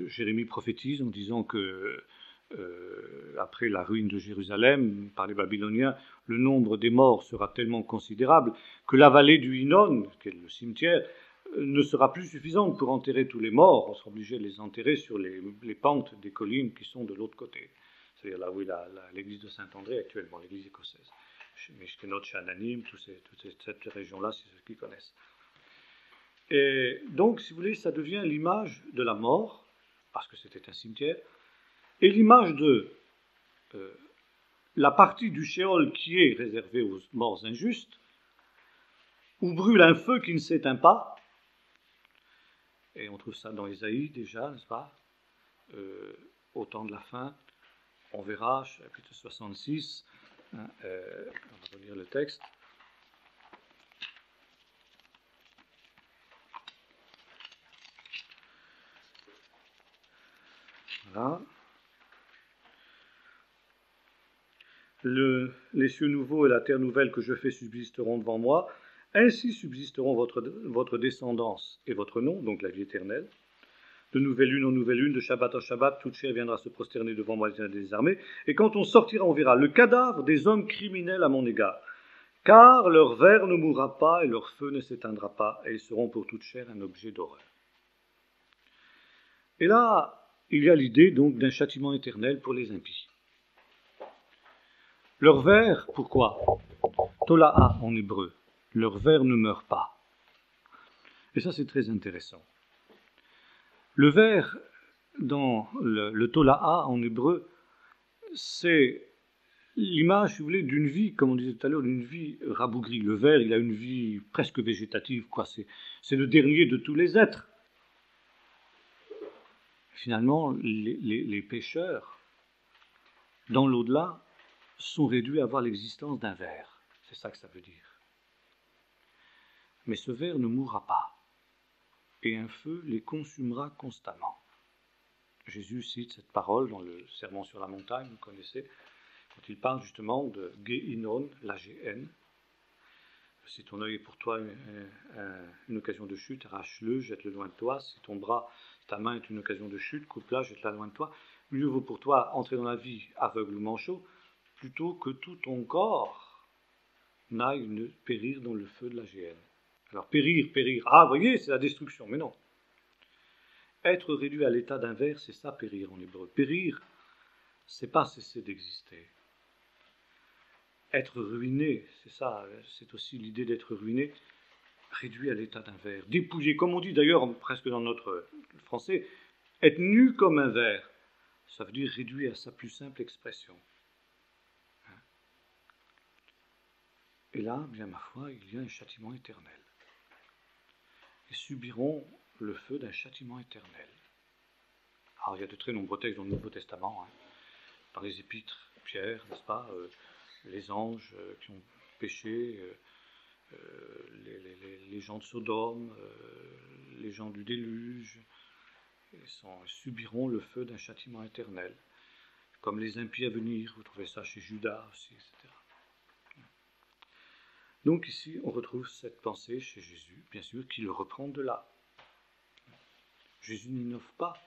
Jérémie prophétise en disant que après la ruine de Jérusalem par les Babyloniens, le nombre des morts sera tellement considérable que la vallée du Hinnom, qui est le cimetière, ne sera plus suffisante pour enterrer tous les morts. On sera obligé de les enterrer sur les pentes des collines qui sont de l'autre côté. C'est-à-dire là où est l'église de Saint-André actuellement, l'église écossaise. Mishkenot, Shananim, toute cette région-là, c'est ceux qui connaissent. Et donc, si vous voulez, ça devient l'image de la mort, parce que c'était un cimetière, et l'image de la partie du Sheol qui est réservée aux morts injustes, où brûle un feu qui ne s'éteint pas, et on trouve ça dans Ésaïe déjà, n'est-ce pas, au temps de la fin, on verra, chapitre 66, on va relire le texte. Voilà. Les cieux nouveaux et la terre nouvelle que je fais subsisteront devant moi, ainsi subsisteront votre descendance et votre nom, donc la vie éternelle. De nouvelle lune en nouvelle lune, de Shabbat en Shabbat, toute chair viendra se prosterner devant moi, l'Éternel des armées, et quand on sortira, on verra le cadavre des hommes criminels à mon égard, car leur ver ne mourra pas et leur feu ne s'éteindra pas, et ils seront pour toute chair un objet d'horreur. Et là, il y a l'idée donc d'un châtiment éternel pour les impies. Leur ver, pourquoi? Tola'a en hébreu. Leur ver ne meurt pas. Et ça, c'est très intéressant. Le ver, dans le Tola'a en hébreu, c'est l'image, si vous voulez, d'une vie, comme on disait tout à l'heure, d'une vie rabougrie. Le ver, il a une vie presque végétative, quoi. C'est le dernier de tous les êtres. Finalement, les pécheurs, dans l'au-delà, sont réduits à avoir l'existence d'un ver. C'est ça que ça veut dire. Mais ce ver ne mourra pas, et un feu les consumera constamment. Jésus cite cette parole dans le Sermon sur la montagne, vous connaissez, quand il parle justement de Guéhinom, la GN. Si ton œil est pour toi une occasion de chute, arrache-le, jette-le loin de toi. Si ton bras, ta main est une occasion de chute, coupe-la, jette-la loin de toi. Mieux vaut pour toi entrer dans la vie aveugle ou manchot, plutôt que tout ton corps n'aille périr dans le feu de la GN. Alors périr, ah, vous voyez, c'est la destruction, mais non. Être réduit à l'état d'un ver, c'est ça périr en hébreu. Périr, c'est pas cesser d'exister. Être ruiné, c'est ça, c'est aussi l'idée d'être ruiné, réduit à l'état d'un ver. Dépouillé, comme on dit d'ailleurs presque dans notre français, être nu comme un ver, ça veut dire réduit à sa plus simple expression. Et là, bien ma foi, il y a un châtiment éternel. Ils subiront le feu d'un châtiment éternel. Alors, il y a de très nombreux textes dans le Nouveau Testament, hein, dans les épîtres, Pierre, n'est-ce pas, les anges qui ont péché, les gens de Sodome, les gens du déluge, subiront le feu d'un châtiment éternel, comme les impies à venir. Vous trouvez ça chez Judas aussi, etc. Donc ici, on retrouve cette pensée chez Jésus, bien sûr, qui le reprend de là. Jésus n'innove pas.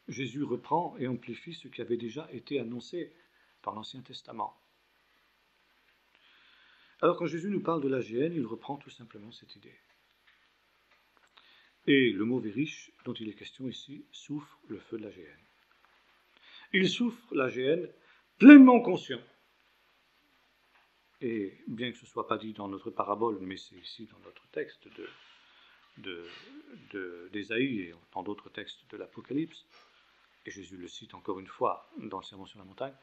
Jésus reprend et amplifie ce qui avait déjà été annoncé dans l'Ancien Testament. Alors quand Jésus nous parle de la géhenne, il reprend tout simplement cette idée. Et le mot vériche, dont il est question ici, souffre le feu de la géhenne. Il souffre la géhenne pleinement conscient. Et bien que ce ne soit pas dit dans notre parabole, mais c'est ici dans notre texte d'Ésaïe et dans d'autres textes de l'Apocalypse, et Jésus le cite encore une fois dans le Sermon sur la montagne,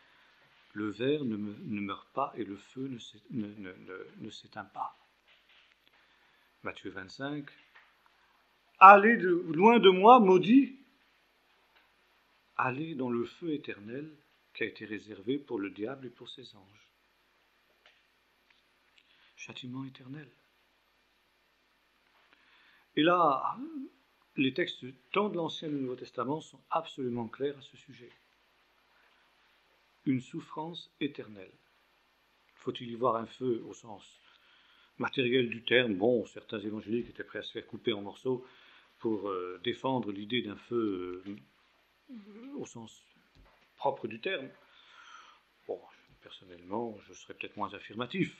le ver ne meurt pas et le feu ne s'éteint pas. Matthieu 25, allez loin de moi, maudit, allez dans le feu éternel qui a été réservé pour le diable et pour ses anges. Châtiment éternel. Et là, les textes tant de l'Ancien que du Nouveau Testament sont absolument clairs à ce sujet. Une souffrance éternelle. Faut-il y voir un feu au sens matériel du terme? Bon, certains évangéliques étaient prêts à se faire couper en morceaux pour défendre l'idée d'un feu au sens propre du terme. Bon, personnellement, je serais peut-être moins affirmatif.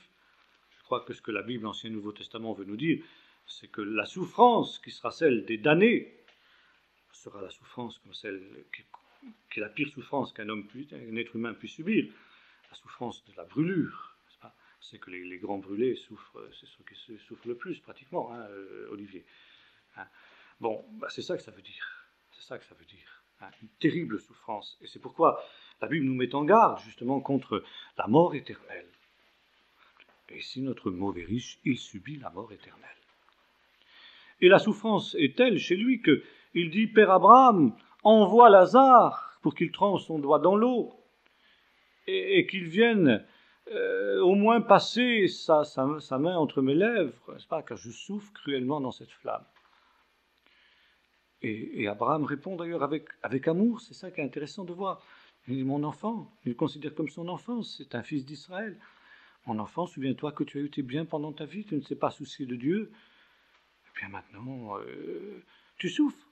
Je crois que ce que la Bible, Ancien et Nouveau Testament, veut nous dire, c'est que la souffrance qui sera celle des damnés sera la souffrance comme celle qui est la pire souffrance qu'un être humain puisse subir, la souffrance de la brûlure. C'est que les grands brûlés souffrent, c'est ceux qui souffrent le plus pratiquement, hein, Olivier. Hein. Bon, c'est ça que ça veut dire. C'est ça que ça veut dire. Hein, une terrible souffrance. Et c'est pourquoi la Bible nous met en garde justement contre la mort éternelle. Et ici, notre mauvais riche, il subit la mort éternelle. Et la souffrance est telle chez lui qu'il dit, Père Abraham, envoie Lazare pour qu'il trempe son doigt dans l'eau et qu'il vienne au moins passer sa main entre mes lèvres, n'est-ce pas, car je souffre cruellement dans cette flamme. Et Abraham répond d'ailleurs avec amour, c'est ça qui est intéressant de voir. Il dit, mon enfant, il le considère comme son enfant, c'est un fils d'Israël. Mon enfant, souviens-toi que tu as eu tes biens pendant ta vie, tu ne sais pas soucier de Dieu. Et bien maintenant, tu souffres.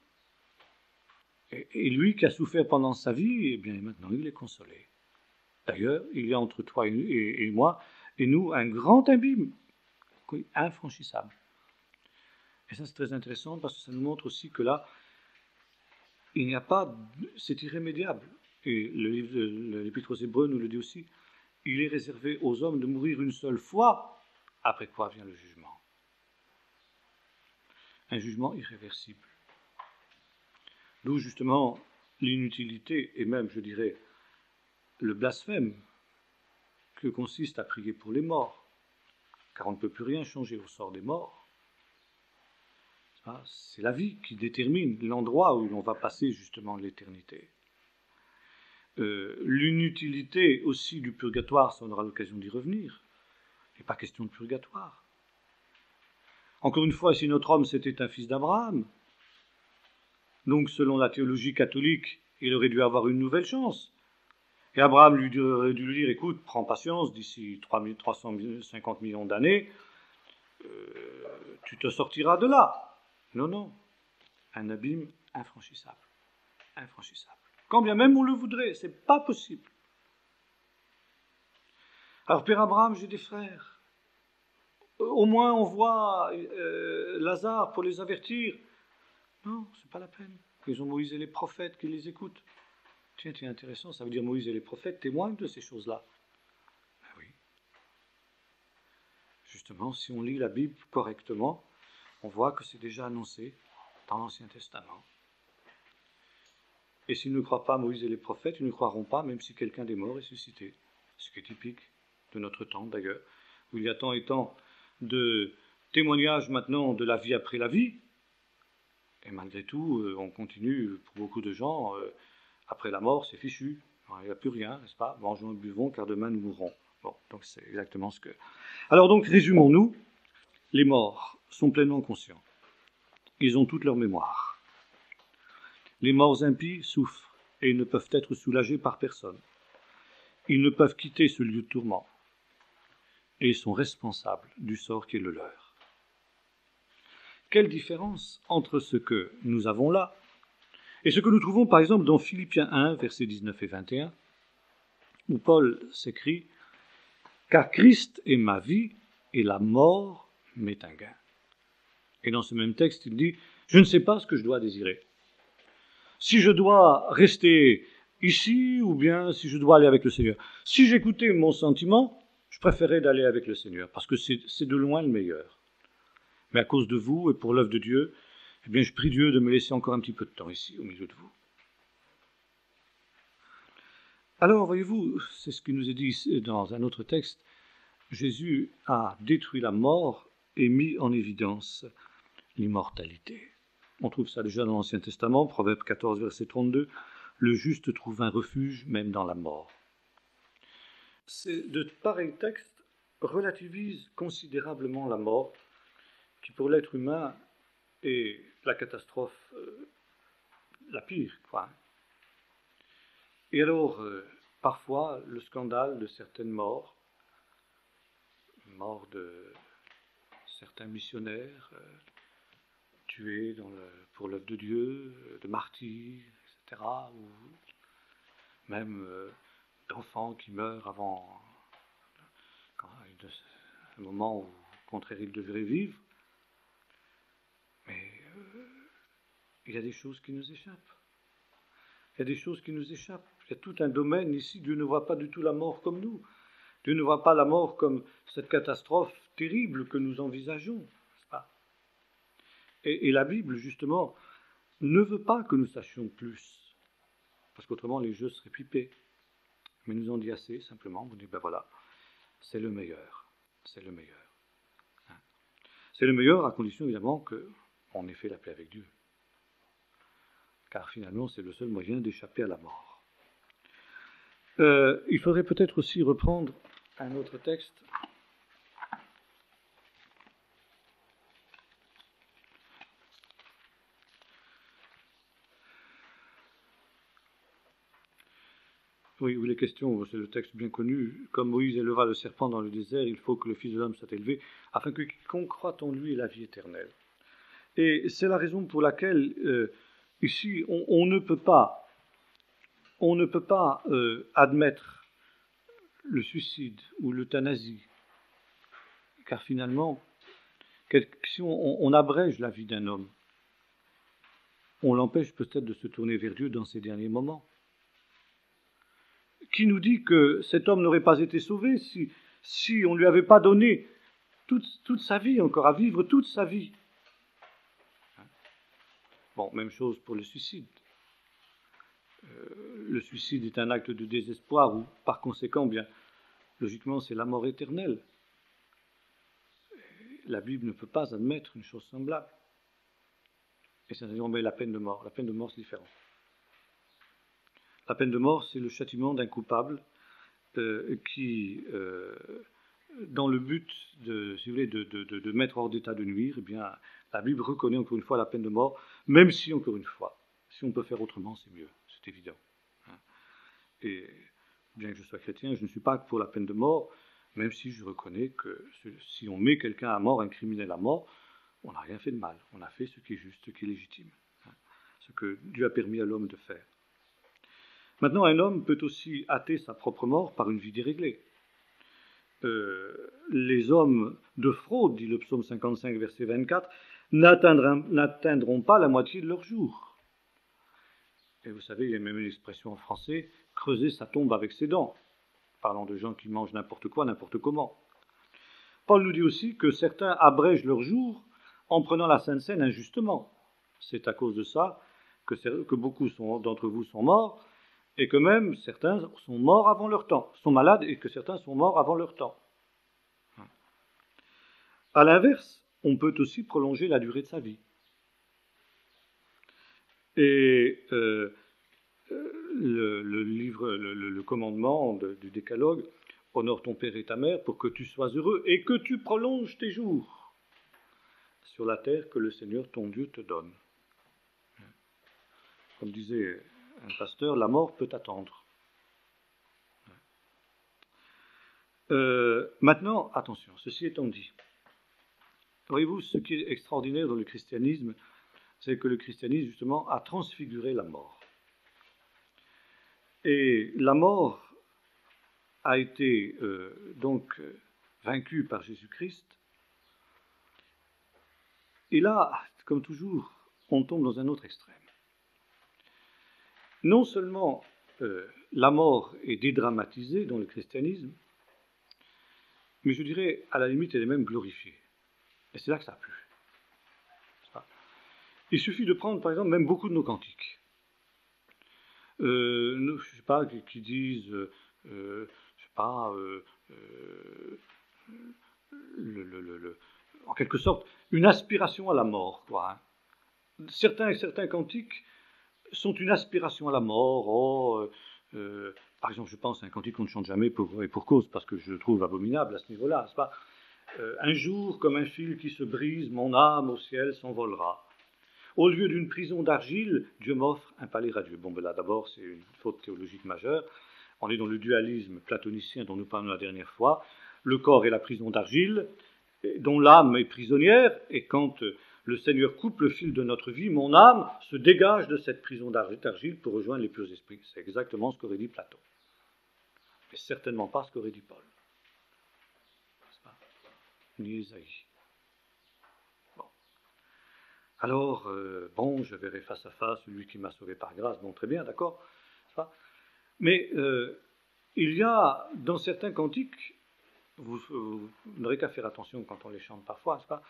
Et lui qui a souffert pendant sa vie, eh bien maintenant il est consolé. D'ailleurs, il y a entre toi et moi, et nous, un grand abîme, infranchissable. Et ça c'est très intéressant parce que ça nous montre aussi que là, il n'y a pas, c'est irrémédiable. Et le livre de l'Épître aux Hébreux nous le dit aussi, il est réservé aux hommes de mourir une seule fois, après quoi vient le jugement. Un jugement irréversible. D'où justement l'inutilité et même, je dirais, le blasphème que consiste à prier pour les morts, car on ne peut plus rien changer au sort des morts. C'est la vie qui détermine l'endroit où l'on va passer justement l'éternité. L'inutilité aussi du purgatoire, ça on aura l'occasion d'y revenir. Il n'est pas question de purgatoire. Encore une fois, si notre homme c'était un fils d'Abraham, donc selon la théologie catholique, il aurait dû avoir une nouvelle chance. Et Abraham lui aurait dû lui dire, écoute, prends patience, d'ici 350 millions d'années, tu te sortiras de là. Non, non, un abîme infranchissable. Infranchissable. Quand bien même on le voudrait, c'est pas possible. Alors, Père Abraham, j'ai des frères. Au moins, on voit Lazare pour les avertir. Non, c'est pas la peine. Ils ont Moïse et les prophètes qui les écoutent. Tiens, c'est intéressant, ça veut dire Moïse et les prophètes témoignent de ces choses-là. Ben oui. Justement, si on lit la Bible correctement, on voit que c'est déjà annoncé dans l'Ancien Testament. Et s'ils ne croient pas Moïse et les prophètes, ils ne croiront pas même si quelqu'un des morts est suscité. Ce qui est typique de notre temps d'ailleurs, où il y a tant et tant de témoignages maintenant de la vie après la vie, Et malgré tout, on continue, pour beaucoup de gens, après la mort, c'est fichu. Il n'y a plus rien, n'est-ce pas? Mangeons et buvons, car demain nous mourrons. Bon, donc c'est exactement ce que... Alors donc, résumons-nous. Les morts sont pleinement conscients. Ils ont toute leur mémoire. Les morts impies souffrent et ils ne peuvent être soulagés par personne. Ils ne peuvent quitter ce lieu de tourment et ils sont responsables du sort qui est le leur. Quelle différence entre ce que nous avons là et ce que nous trouvons par exemple dans Philippiens 1, versets 19 et 21, où Paul s'écrit « Car Christ est ma vie et la mort m'est un gain ». Et dans ce même texte, il dit « Je ne sais pas ce que je dois désirer. Si je dois rester ici ou bien si je dois aller avec le Seigneur. Si j'écoutais mon sentiment, je préférais d'aller avec le Seigneur parce que c'est de loin le meilleur. Mais à cause de vous et pour l'œuvre de Dieu, eh bien, je prie Dieu de me laisser encore un petit peu de temps ici, au milieu de vous. » Alors, voyez-vous, c'est ce qui nous est dit dans un autre texte, Jésus a détruit la mort et mis en évidence l'immortalité. On trouve ça déjà dans l'Ancien Testament, Proverbe 14, verset 32, « Le juste trouve un refuge même dans la mort. » De pareils textes relativisent considérablement la mort, qui pour l'être humain est la catastrophe la pire, quoi. Et alors, parfois, le scandale de certaines morts de certains missionnaires tués pour l'œuvre de Dieu, de martyrs, etc., ou même d'enfants qui meurent avant un moment où, au contraire, ils devraient vivre. Mais il y a des choses qui nous échappent. Il y a des choses qui nous échappent. Il y a tout un domaine ici. Dieu ne voit pas du tout la mort comme nous. Dieu ne voit pas la mort comme cette catastrophe terrible que nous envisageons. Et la Bible, justement, ne veut pas que nous sachions plus. Parce qu'autrement, les jeux seraient pipés. Mais nous en dit assez, simplement. Vous dites, ben voilà, c'est le meilleur. C'est le meilleur. C'est le meilleur à condition, évidemment, qu'on ait fait la paix avec Dieu. Car finalement, c'est le seul moyen d'échapper à la mort. Il faudrait peut-être aussi reprendre un autre texte. Oui, où les questions, c'est le texte bien connu. Comme Moïse éleva le serpent dans le désert, il faut que le Fils de l'homme soit élevé, afin que quiconque croit en lui ait la vie éternelle. Et c'est la raison pour laquelle, ici, on ne peut pas admettre le suicide ou l'euthanasie, car finalement, si on abrège la vie d'un homme, on l'empêche peut-être de se tourner vers Dieu dans ses derniers moments. Qui nous dit que cet homme n'aurait pas été sauvé si on ne lui avait pas donné toute sa vie encore, à vivre toute sa vie? Bon, même chose pour le suicide. Le suicide est un acte de désespoir ou, par conséquent, bien, logiquement, c'est la mort éternelle. La Bible ne peut pas admettre une chose semblable. Et c'est on met la peine de mort. La peine de mort, c'est différent. La peine de mort, c'est le châtiment d'un coupable qui, dans le but de mettre hors d'état de nuire, eh bien, la Bible reconnaît encore une fois la peine de mort, même si, encore une fois, si on peut faire autrement, c'est mieux, c'est évident. Et bien que je sois chrétien, je ne suis pas pour la peine de mort, même si je reconnais que si on met quelqu'un à mort, un criminel à mort, on n'a rien fait de mal, on a fait ce qui est juste, ce qui est légitime, ce que Dieu a permis à l'homme de faire. Maintenant, un homme peut aussi hâter sa propre mort par une vie déréglée. Les hommes de fraude, dit le psaume 55, verset 24, n'atteindront pas la moitié de leur jour. Et vous savez, il y a même une expression en français, creuser sa tombe avec ses dents, parlant de gens qui mangent n'importe quoi, n'importe comment. Paul nous dit aussi que certains abrègent leur jour en prenant la Sainte Seine injustement. C'est à cause de ça que beaucoup d'entre vous sont morts, et que même certains sont morts avant leur temps, sont malades et que certains sont morts avant leur temps. À l'inverse, on peut aussi prolonger la durée de sa vie. Et le commandement du décalogue, honore ton père et ta mère pour que tu sois heureux et que tu prolonges tes jours sur la terre que le Seigneur ton Dieu te donne. Comme disait un pasteur, la mort peut attendre. Maintenant, attention, ceci étant dit, voyez-vous, ce qui est extraordinaire dans le christianisme, c'est que le christianisme, justement, a transfiguré la mort. Et la mort a été donc vaincue par Jésus-Christ. Et là, comme toujours, on tombe dans un autre extrême. Non seulement la mort est dédramatisée dans le christianisme, mais je dirais, à la limite, elle est même glorifiée. Et c'est là que ça a plu. Il suffit de prendre, par exemple, même beaucoup de nos cantiques. Je ne sais pas, qui disent, je sais pas, en quelque sorte, une aspiration à la mort, quoi. Hein. Certains cantiques sont une aspiration à la mort. Par exemple, je pense à un cantique qu'on ne chante jamais pour cause, parce que je le trouve abominable à ce niveau-là, n'est-ce pas ? Un jour, comme un fil qui se brise, mon âme au ciel s'envolera. Au lieu d'une prison d'argile, Dieu m'offre un palais radieux. Bon, ben là, d'abord, c'est une faute théologique majeure. On est dans le dualisme platonicien dont nous parlons la dernière fois. Le corps est la prison d'argile, dont l'âme est prisonnière, et quand le Seigneur coupe le fil de notre vie, mon âme se dégage de cette prison d'argile pour rejoindre les purs esprits. C'est exactement ce qu'aurait dit Platon. Mais certainement pas ce qu'aurait dit Paul. Ni Isaïe. Bon. Alors, je verrai face à face celui qui m'a sauvé par grâce. Bon, très bien, d'accord. Mais il y a, dans certains cantiques, vous n'aurez qu'à faire attention quand on les chante parfois, n'est-ce pas,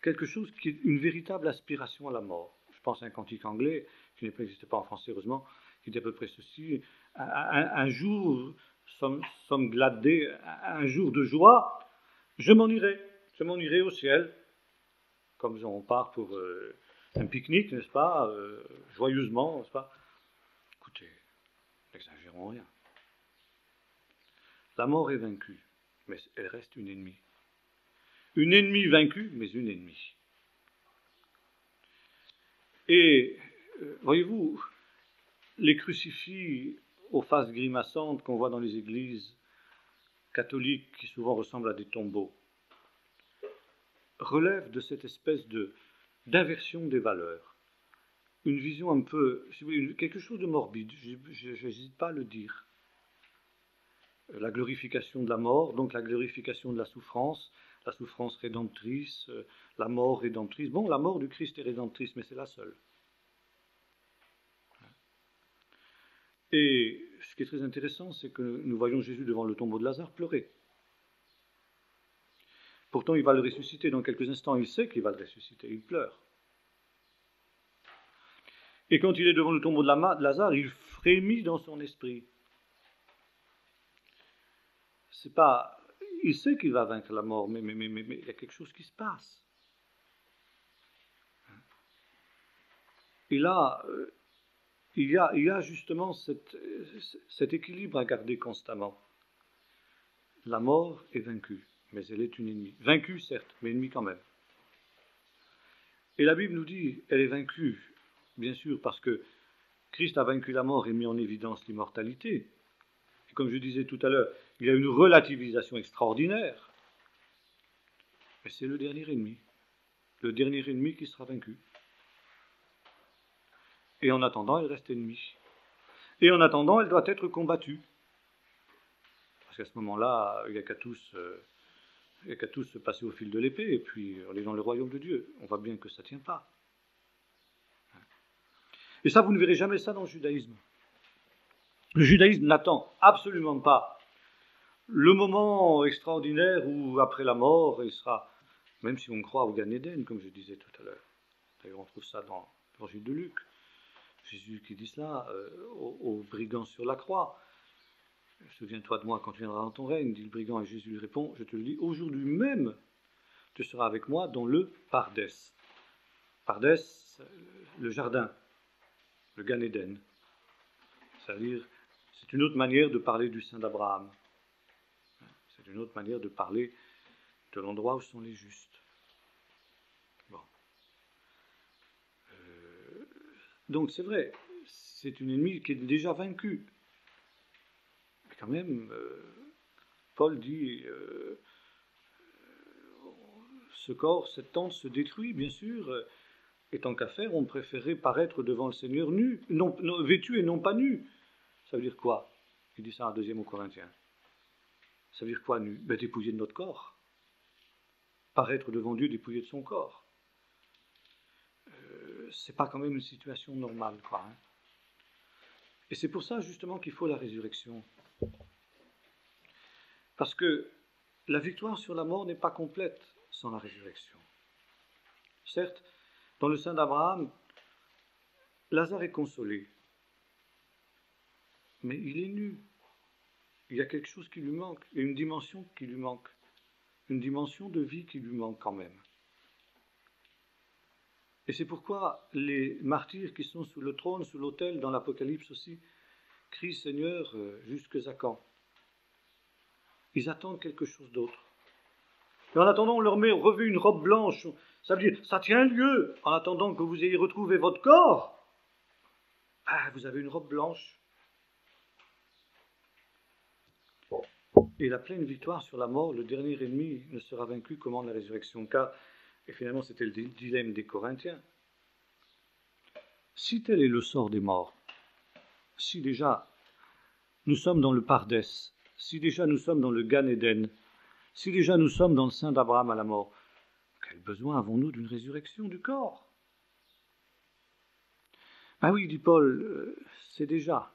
quelque chose qui est une véritable aspiration à la mort. Je pense à un cantique anglais, qui n'existe pas en français, heureusement, qui dit à peu près ceci. Un jour, sommes gladés, un jour de joie, je m'en irai au ciel, comme on part pour un pique-nique, n'est-ce pas, joyeusement, n'est-ce pas. Écoutez, n'exagérons rien. La mort est vaincue, mais elle reste une ennemie. Une ennemie vaincue, mais une ennemie. Et, voyez-vous, les crucifix aux faces grimaçantes qu'on voit dans les églises catholiques, qui souvent ressemblent à des tombeaux, relèvent de cette espèce d'inversion des valeurs. Une vision un peu, quelque chose de morbide, je n'hésite pas à le dire. La glorification de la mort, donc la glorification de la souffrance rédemptrice, la mort rédemptrice. Bon, la mort du Christ est rédemptrice, mais c'est la seule. Et ce qui est très intéressant, c'est que nous voyons Jésus devant le tombeau de Lazare pleurer. Pourtant, il va le ressusciter dans quelques instants, il sait qu'il va le ressusciter, il pleure. Et quand il est devant le tombeau de Lazare, il frémit dans son esprit. C'est pas... Il sait qu'il va vaincre la mort, mais il y a quelque chose qui se passe. Et là, il y a justement cet équilibre à garder constamment. La mort est vaincue, mais elle est une ennemie. Vaincue, certes, mais ennemie quand même. Et la Bible nous dit, elle est vaincue, bien sûr, parce que Christ a vaincu la mort et mis en évidence l'immortalité. Et comme je disais tout à l'heure, il y a une relativisation extraordinaire. Mais c'est le dernier ennemi qui sera vaincu. Et en attendant, elle reste ennemie. Et en attendant, elle doit être combattue. Parce qu'à ce moment-là, il n'y a qu'à tous se passer au fil de l'épée, et puis on est dans le royaume de Dieu. On voit bien que ça ne tient pas. Et ça, vous ne verrez jamais ça dans le judaïsme. Le judaïsme n'attend absolument pas le moment extraordinaire où, après la mort, il sera, même si on croit au Gan Eden, comme je disais tout à l'heure. D'ailleurs, on trouve ça dans l'évangile de Luc. Jésus qui dit cela aux brigands sur la croix. Souviens-toi de moi quand tu viendras dans ton règne, dit le brigand, et Jésus lui répond, je te le dis, aujourd'hui même, tu seras avec moi dans le Pardès. Pardès, le jardin. le Gan Eden. C'est-à-dire, c'est une autre manière de parler du sein d'Abraham. C'est une autre manière de parler de l'endroit où sont les justes. Bon. Donc c'est vrai, c'est une ennemie qui est déjà vaincue. Mais quand même, Paul dit, ce corps, cette tente se détruit, bien sûr, et tant qu'à faire, on préférait paraître devant le Seigneur nu, non, vêtu et non pas nu. Ça veut dire quoi? Il dit ça en 2 Corinthiens. Ça veut dire quoi, nu? Ben, dépouiller de notre corps. Paraître devant Dieu dépouillé de son corps. C'est pas quand même une situation normale, quoi. Hein. Et c'est pour ça, justement, qu'il faut la résurrection. Parce que la victoire sur la mort n'est pas complète sans la résurrection. Certes, dans le sein d'Abraham, Lazare est consolé. Mais il est nu. Il y a quelque chose qui lui manque. Il y a une dimension qui lui manque. Une dimension de vie qui lui manque quand même. Et c'est pourquoi les martyrs qui sont sous le trône, sous l'autel, dans l'Apocalypse aussi, crient Seigneur, jusque à quand? Ils attendent quelque chose d'autre. Et en attendant, on leur revêt une robe blanche. Ça veut dire, ça tient lieu. En attendant que vous ayez retrouvé votre corps, vous avez une robe blanche. Et la pleine victoire sur la mort, le dernier ennemi ne sera vaincu comment la résurrection? Car, et finalement c'était le dilemme des Corinthiens, si tel est le sort des morts, si déjà nous sommes dans le Pardès, si déjà nous sommes dans le Gan Eden, si déjà nous sommes dans le sein d'Abraham à la mort, quel besoin avons-nous d'une résurrection du corps? Ah oui, dit Paul, c'est déjà,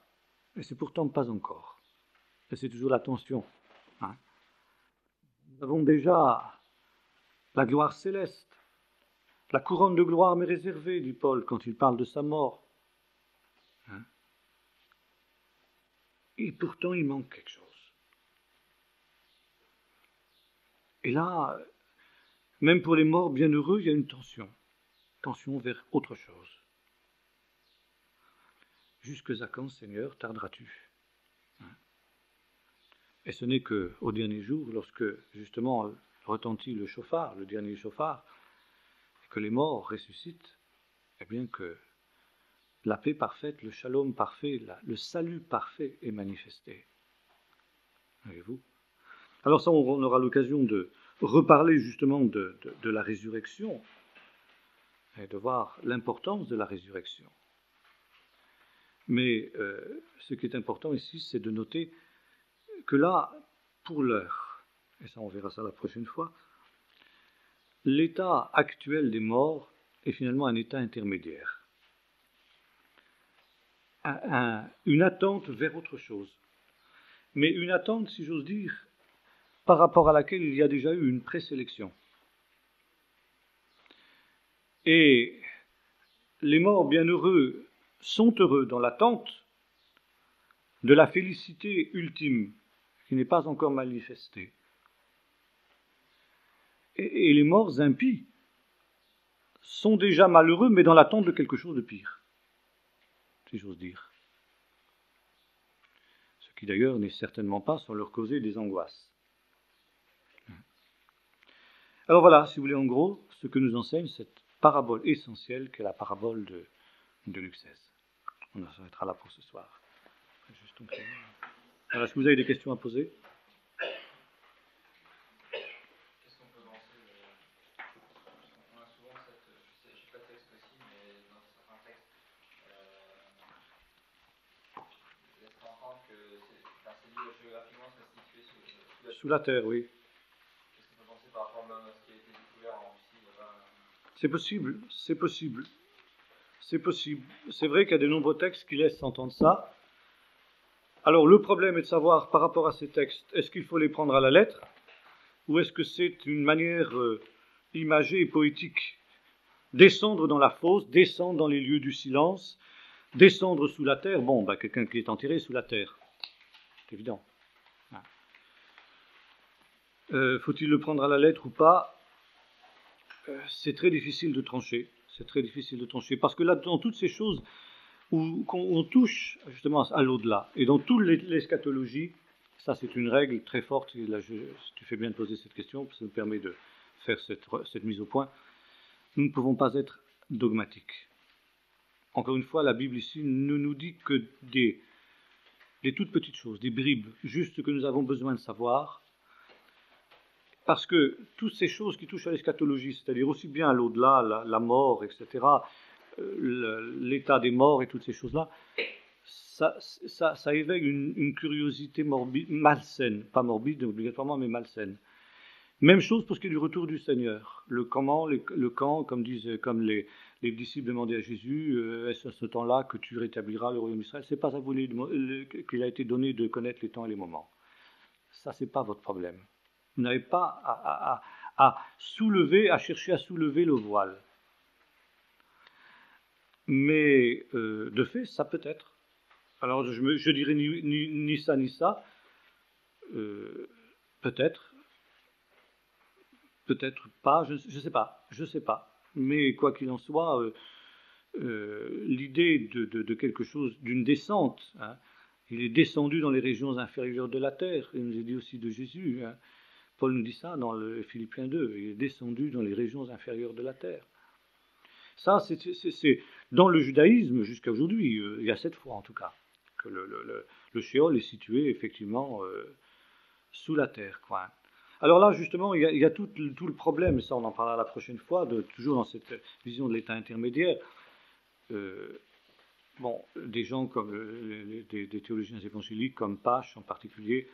et c'est pourtant pas encore. Et c'est toujours la tension. Hein. Nous avons déjà la gloire céleste. La couronne de gloire m'est réservée, dit Paul, quand il parle de sa mort. Hein. Et pourtant, il manque quelque chose. Et là, même pour les morts bienheureux, il y a une tension. Tension vers autre chose. Jusque à quand, Seigneur, tarderas-tu? Et ce n'est qu'au dernier jour, lorsque justement retentit le chauffard, le dernier chauffard, et que les morts ressuscitent, eh bien que la paix parfaite, le shalom parfait, le salut parfait est manifesté. Voyez-vous? Alors ça, on aura l'occasion de reparler justement de la résurrection et de voir l'importance de la résurrection. Mais ce qui est important ici, c'est de noter que là, pour l'heure, et ça on verra ça la prochaine fois, l'état actuel des morts est finalement un état intermédiaire. Une attente vers autre chose. Mais une attente, si j'ose dire, par rapport à laquelle il y a déjà eu une présélection. Et les morts bienheureux sont heureux dans l'attente de la félicité ultime qui n'est pas encore manifestée. Et les morts impies sont déjà malheureux, mais dans l'attente de quelque chose de pire, si j'ose dire. Ce qui d'ailleurs n'est certainement pas sans leur causer des angoisses. Alors voilà, si vous voulez, en gros, ce que nous enseigne cette parabole essentielle qu'est la parabole de Luc 16. On s'arrêtera là pour ce soir. Alors, est-ce que vous avez des questions à poser? Qu'est-ce qu'on peut penser on a souvent cette, je ne sais pas le texte aussi, mais dans certains textes, laisse entendre que c'est lié géographiquement, c'est situé sous la terre, oui. Qu'est-ce qu'on peut penser par rapport même à ce qui a été découvert en Russie C'est possible, c'est possible. C'est possible. C'est vrai qu'il y a de nombreux textes qui laissent entendre ça. Alors le problème est de savoir par rapport à ces textes, est-ce qu'il faut les prendre à la lettre ou est-ce que c'est une manière imagée et poétique? Descendre dans la fosse, descendre dans les lieux du silence, descendre sous la terre, bon, quelqu'un qui est enterré sous la terre, c'est évident. Faut-il le prendre à la lettre ou pas? C'est très difficile de trancher, parce que là, dans toutes ces choses, où on touche justement à l'au-delà. Et dans toute l'eschatologie, ça c'est une règle très forte, et là, tu fais bien de poser cette question, ça nous permet de faire cette mise au point. Nous ne pouvons pas être dogmatiques. Encore une fois, la Bible ici ne nous dit que des toutes petites choses, des bribes, juste ce que nous avons besoin de savoir, parce que toutes ces choses qui touchent à l'eschatologie, c'est-à-dire aussi bien à l'au-delà, la mort, etc., l'état des morts et toutes ces choses-là, ça éveille une curiosité morbide, malsaine, pas morbide obligatoirement, mais malsaine. Même chose pour ce qui est du retour du Seigneur. Le comment, le quand, comme les disciples demandaient à Jésus, est-ce à ce temps-là que tu rétabliras le royaume d'Israël? C'est pas à vous qu'il a été donné de connaître les temps et les moments. Ça, c'est pas votre problème. Vous n'avez pas à chercher à soulever le voile. Mais de fait, ça peut être. Alors, je dirais ni ça ni ça. Peut-être pas, je ne sais pas. Mais quoi qu'il en soit, l'idée de quelque chose, d'une descente, hein, il est descendu dans les régions inférieures de la terre, il nous est dit aussi de Jésus, hein. Paul nous dit ça dans le Philippiens 2, il est descendu dans les régions inférieures de la terre. Ça, c'est dans le judaïsme jusqu'à aujourd'hui, il y a 7 fois en tout cas, que le Sheol est situé effectivement sous la terre, quoi. Alors là, justement, il y a tout le problème, ça on en parlera la prochaine fois, toujours dans cette vision de l'état intermédiaire. Des gens comme des théologiens évangéliques, comme Pache en particulier,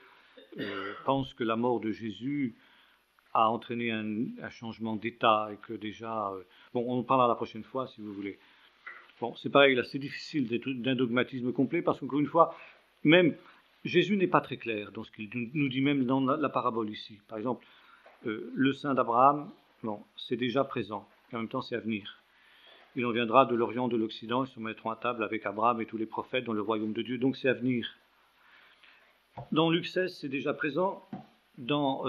pensent que la mort de Jésus a entraîné un changement d'état et que déjà... on en parlera la prochaine fois, si vous voulez. Bon, c'est pareil, là, c'est difficile d'un dogmatisme complet, parce qu'encore une fois, même... Jésus n'est pas très clair dans ce qu'il nous dit, même dans la parabole ici. Par exemple, le sein d'Abraham, c'est déjà présent, et en même temps c'est à venir. Il en viendra de l'Orient, de l'Occident, ils se mettront à table avec Abraham et tous les prophètes dans le royaume de Dieu, donc c'est à venir. Dans Luc 16, c'est déjà présent. Dans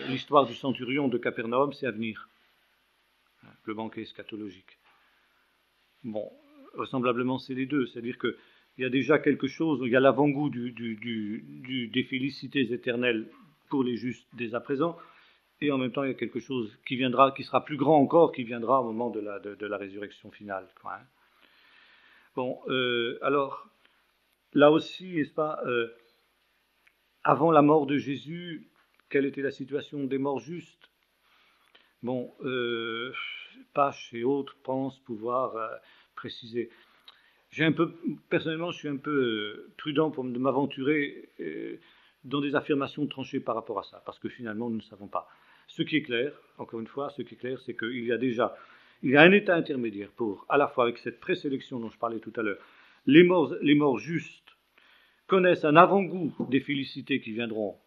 l'histoire du centurion de Capernaum, c'est à venir. Le banquet eschatologique. Bon, vraisemblablement, c'est les deux, c'est-à-dire que il y a déjà quelque chose, il y a l'avant-goût des félicités éternelles pour les justes dès à présent, et en même temps il y a quelque chose qui viendra, qui sera plus grand encore, qui viendra au moment de la résurrection finale. Quoi, hein. Bon, alors, là aussi, n'est-ce pas, avant la mort de Jésus, quelle était la situation des morts justes? Bon, Pache et autres pensent pouvoir préciser. Personnellement, je suis un peu prudent pour m'aventurer dans des affirmations tranchées par rapport à ça, parce que finalement, nous ne savons pas. Ce qui est clair, encore une fois, c'est qu'il y a un état intermédiaire pour, à la fois avec cette présélection dont je parlais tout à l'heure, les morts justes connaissent un avant-goût des félicités qui viendront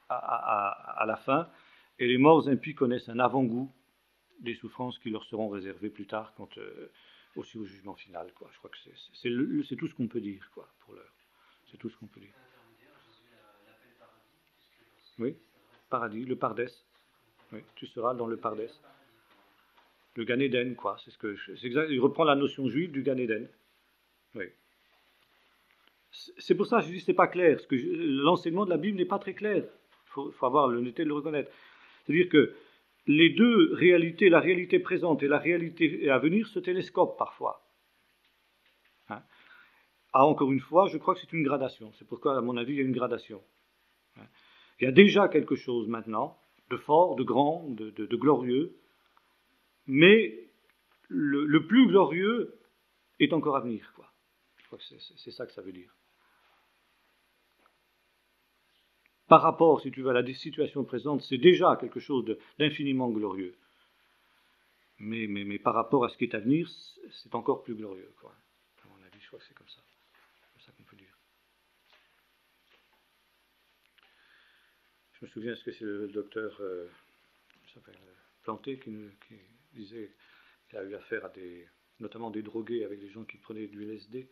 à la fin, et les morts impies connaissent un avant-goût des souffrances qui leur seront réservées plus tard, aussi au jugement final, quoi. Je crois que c'est tout ce qu'on peut dire, quoi, pour l'heure. C'est tout ce qu'on peut dire. Oui, paradis, le Pardès. Oui, tu seras dans le Pardès. Le Gan Eden, quoi. C'est exact. Il reprend la notion juive du Gan Eden. Oui. C'est pour ça que je dis que c'est pas clair, parce que l'enseignement de la Bible n'est pas très clair. Il faut avoir l'honnêteté de le reconnaître. C'est-à-dire que les deux réalités, la réalité présente et la réalité à venir, se télescopent parfois. Hein? Encore une fois, je crois que c'est une gradation. C'est pourquoi, à mon avis, il y a une gradation. Hein? Il y a déjà quelque chose maintenant, de fort, de grand, de glorieux, mais le plus glorieux est encore à venir, quoi. Je crois que c'est ça que ça veut dire. Par rapport, si tu veux, à la situation présente, c'est déjà quelque chose d'infiniment glorieux. Mais par rapport à ce qui est à venir, c'est encore plus glorieux, quoi. À mon avis, je crois que c'est comme ça. C'est comme ça qu'on peut dire. Je me souviens, est-ce que c'est le docteur Planté qui disait qu'il a eu affaire à notamment des drogués avec des gens qui prenaient du LSD.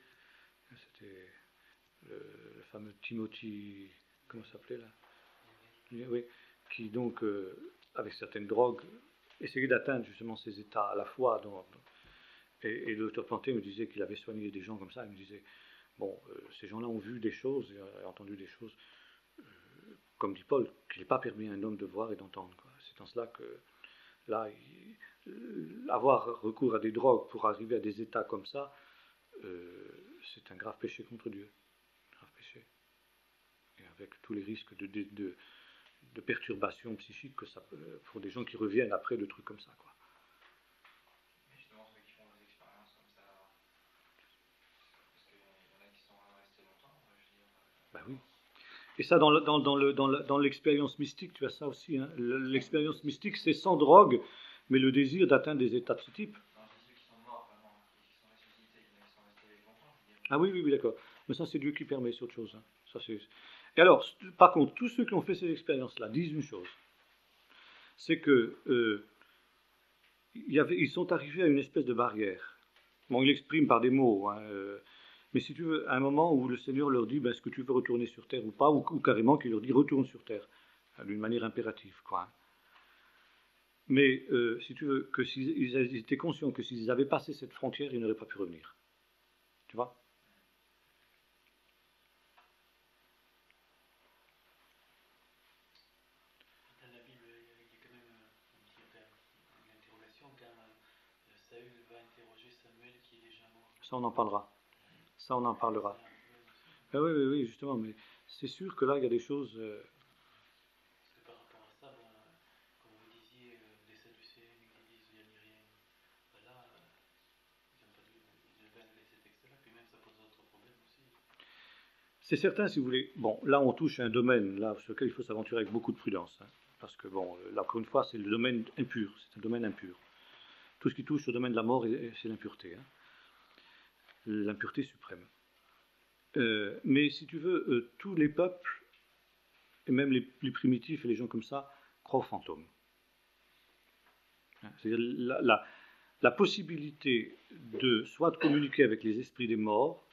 C'était le fameux Timothy... Comment ça s'appelait là? Oui, qui donc, avec certaines drogues, essayait d'atteindre justement ces états à la fois. Et le docteur Planté me disait qu'il avait soigné des gens comme ça. Il me disait, bon, ces gens-là ont vu des choses et entendu des choses, comme dit Paul, qu'il n'est pas permis à un homme de voir et d'entendre, quoi. C'est en cela que, là, avoir recours à des drogues pour arriver à des états comme ça, c'est un grave péché contre Dieu. Grave péché. Et avec tous les risques de perturbations psychiques que ça, pour des gens qui reviennent après de trucs comme ça, quoi. Mais justement, ceux qui font des expériences comme ça, parce qu'il y en a qui sont vraiment restés longtemps, je veux dire. Ben oui. Et ça, dans l'expérience mystique, tu as ça aussi. Hein. L'expérience mystique, c'est sans drogue, mais le désir d'atteindre des états de ce type. Non, c'est ceux qui sont morts vraiment, qui sont ressuscités, il y en a qui sont restés longtemps, je veux dire. Ah oui, oui, oui, d'accord. Mais ça, c'est Dieu qui permet, c'est autre chose. Hein. Ça, c'est... Et alors, par contre, tous ceux qui ont fait ces expériences-là disent une chose. C'est que ils sont arrivés à une espèce de barrière. Bon, ils l'expriment par des mots, hein, mais si tu veux, à un moment où le Seigneur leur dit, ben, est-ce que tu veux retourner sur terre ou pas, ou carrément qu'il leur dit, retourne sur terre, hein, d'une manière impérative, quoi. Mais si tu veux, que s'ils étaient conscients que s'ils avaient passé cette frontière, ils n'auraient pas pu revenir. Tu vois? Dans la Bible, il y a quand même une interrogation quand Saül va interroger Samuel qui est déjà mort. Ça, on en parlera. Ça, on en parlera. Ah oui, oui, oui, justement, mais c'est sûr que là, il y a des choses... Parce que par rapport à ça, comme vous disiez, les Sadducéens, ils disent il n'y a rien. Ben là, ils ont pas annulé ces textes-là, puis même ça pose d'autres problèmes aussi. C'est certain, si vous voulez. Bon, là, on touche à un domaine là, sur lequel il faut s'aventurer avec beaucoup de prudence. Hein, parce que, bon, là, encore une fois, c'est le domaine impur. C'est un domaine impur. Tout ce qui touche au domaine de la mort, c'est l'impureté. Hein, l'impureté suprême. Mais si tu veux, tous les peuples, et même les primitifs et les gens comme ça, croient aux fantômes. Hein, c'est-à-dire la possibilité soit de communiquer avec les esprits des morts,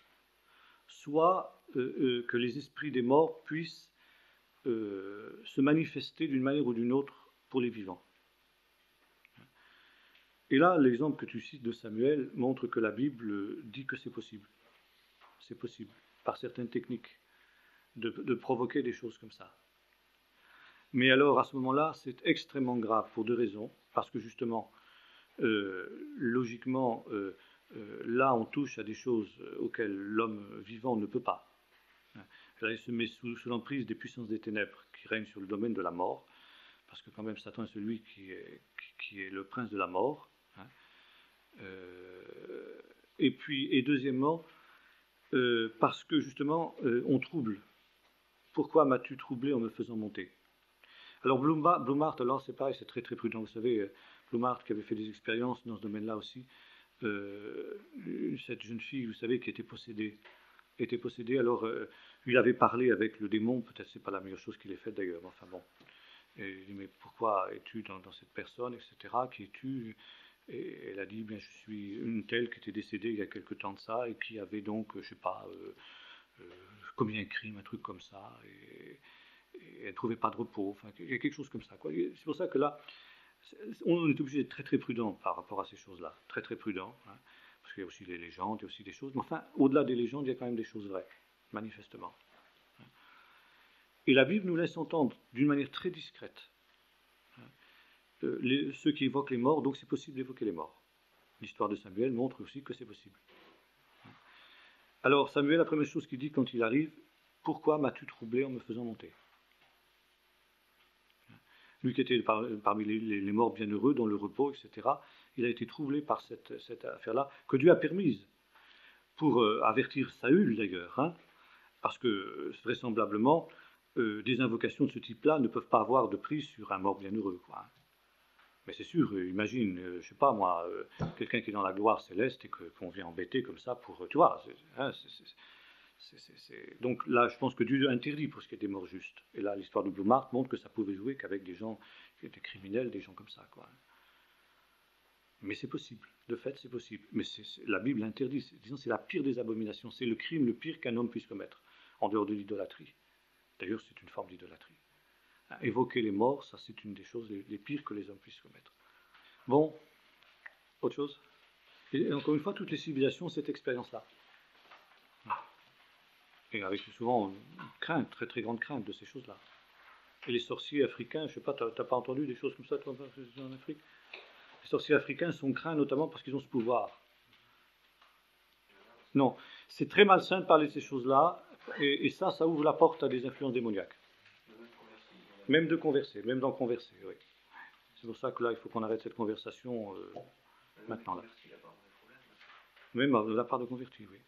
soit que les esprits des morts puissent se manifester d'une manière ou d'une autre pour les vivants. Et là, l'exemple que tu cites de Samuel montre que la Bible dit que c'est possible. C'est possible, par certaines techniques, de provoquer des choses comme ça. Mais alors, à ce moment-là, c'est extrêmement grave pour deux raisons. Parce que justement, logiquement, là, on touche à des choses auxquelles l'homme vivant ne peut pas. Là, il se met sous l'emprise des puissances des ténèbres qui règnent sur le domaine de la mort, parce que quand même Satan est celui qui est le prince de la mort. Hein. Et deuxièmement, parce que justement, on trouble. Pourquoi m'as-tu troublé en me faisant monter? Alors Blumhardt, alors c'est pareil, c'est très très prudent. Vous savez, Blumhardt qui avait fait des expériences dans ce domaine-là aussi, cette jeune fille, vous savez, qui était possédée, alors il avait parlé avec le démon, peut-être c'est pas la meilleure chose qu'il ait faite d'ailleurs, enfin bon. Et il dit, mais pourquoi es-tu dans cette personne, etc., qui es-tu? Et elle a dit, bien, je suis une telle qui était décédée il y a quelque temps de ça, et qui avait donc, je sais pas, commis un crime, un truc comme ça, et elle ne trouvait pas de repos, enfin, il y a quelque chose comme ça, quoi. C'est pour ça que là, on est obligé d'être très très prudent par rapport à ces choses-là, très très prudent, hein. Parce qu'il y a aussi les légendes, il y a aussi des choses, mais enfin, au-delà des légendes, il y a quand même des choses vraies, manifestement. Et la Bible nous laisse entendre d'une manière très discrète ceux qui évoquent les morts, donc c'est possible d'évoquer les morts. L'histoire de Samuel montre aussi que c'est possible. Alors Samuel, la première chose qu'il dit quand il arrive, pourquoi m'as-tu troublé en me faisant monter? Lui qui était parmi les morts bienheureux, dans le repos, etc., il a été troublé par cette affaire-là, que Dieu a permise, pour avertir Saül d'ailleurs, hein, parce que vraisemblablement, des invocations de ce type-là ne peuvent pas avoir de prise sur un mort bienheureux, quoi. Mais c'est sûr, imagine, je sais pas moi, quelqu'un qui est dans la gloire céleste et qu'on vient embêter comme ça pour, tu vois, donc là, je pense que Dieu interdit pour ce qui est des morts justes. Et là, l'histoire de Blumhardt montre que ça pouvait jouer qu'avec des gens qui étaient criminels, des gens comme ça, quoi. Mais c'est possible, de fait, c'est possible. Mais la Bible interdit, disons, c'est la pire des abominations, c'est le crime le pire qu'un homme puisse commettre, en dehors de l'idolâtrie. D'ailleurs, c'est une forme d'idolâtrie. Évoquer les morts, ça c'est une des choses les pires que les hommes puissent commettre. Bon, autre chose? Et encore une fois, toutes les civilisations ont cette expérience-là. Et avec souvent une crainte, très très grande crainte de ces choses-là. Et les sorciers africains, je ne sais pas, t'as pas entendu des choses comme ça toi, en Afrique? Les sorciers africains sont craints notamment parce qu'ils ont ce pouvoir. Non, c'est très malsain de parler de ces choses-là, et ça ouvre la porte à des influences démoniaques. Même de converser, même d'en converser, oui. C'est pour ça que là, il faut qu'on arrête cette conversation maintenant. Là. Même de la part de convertis, oui.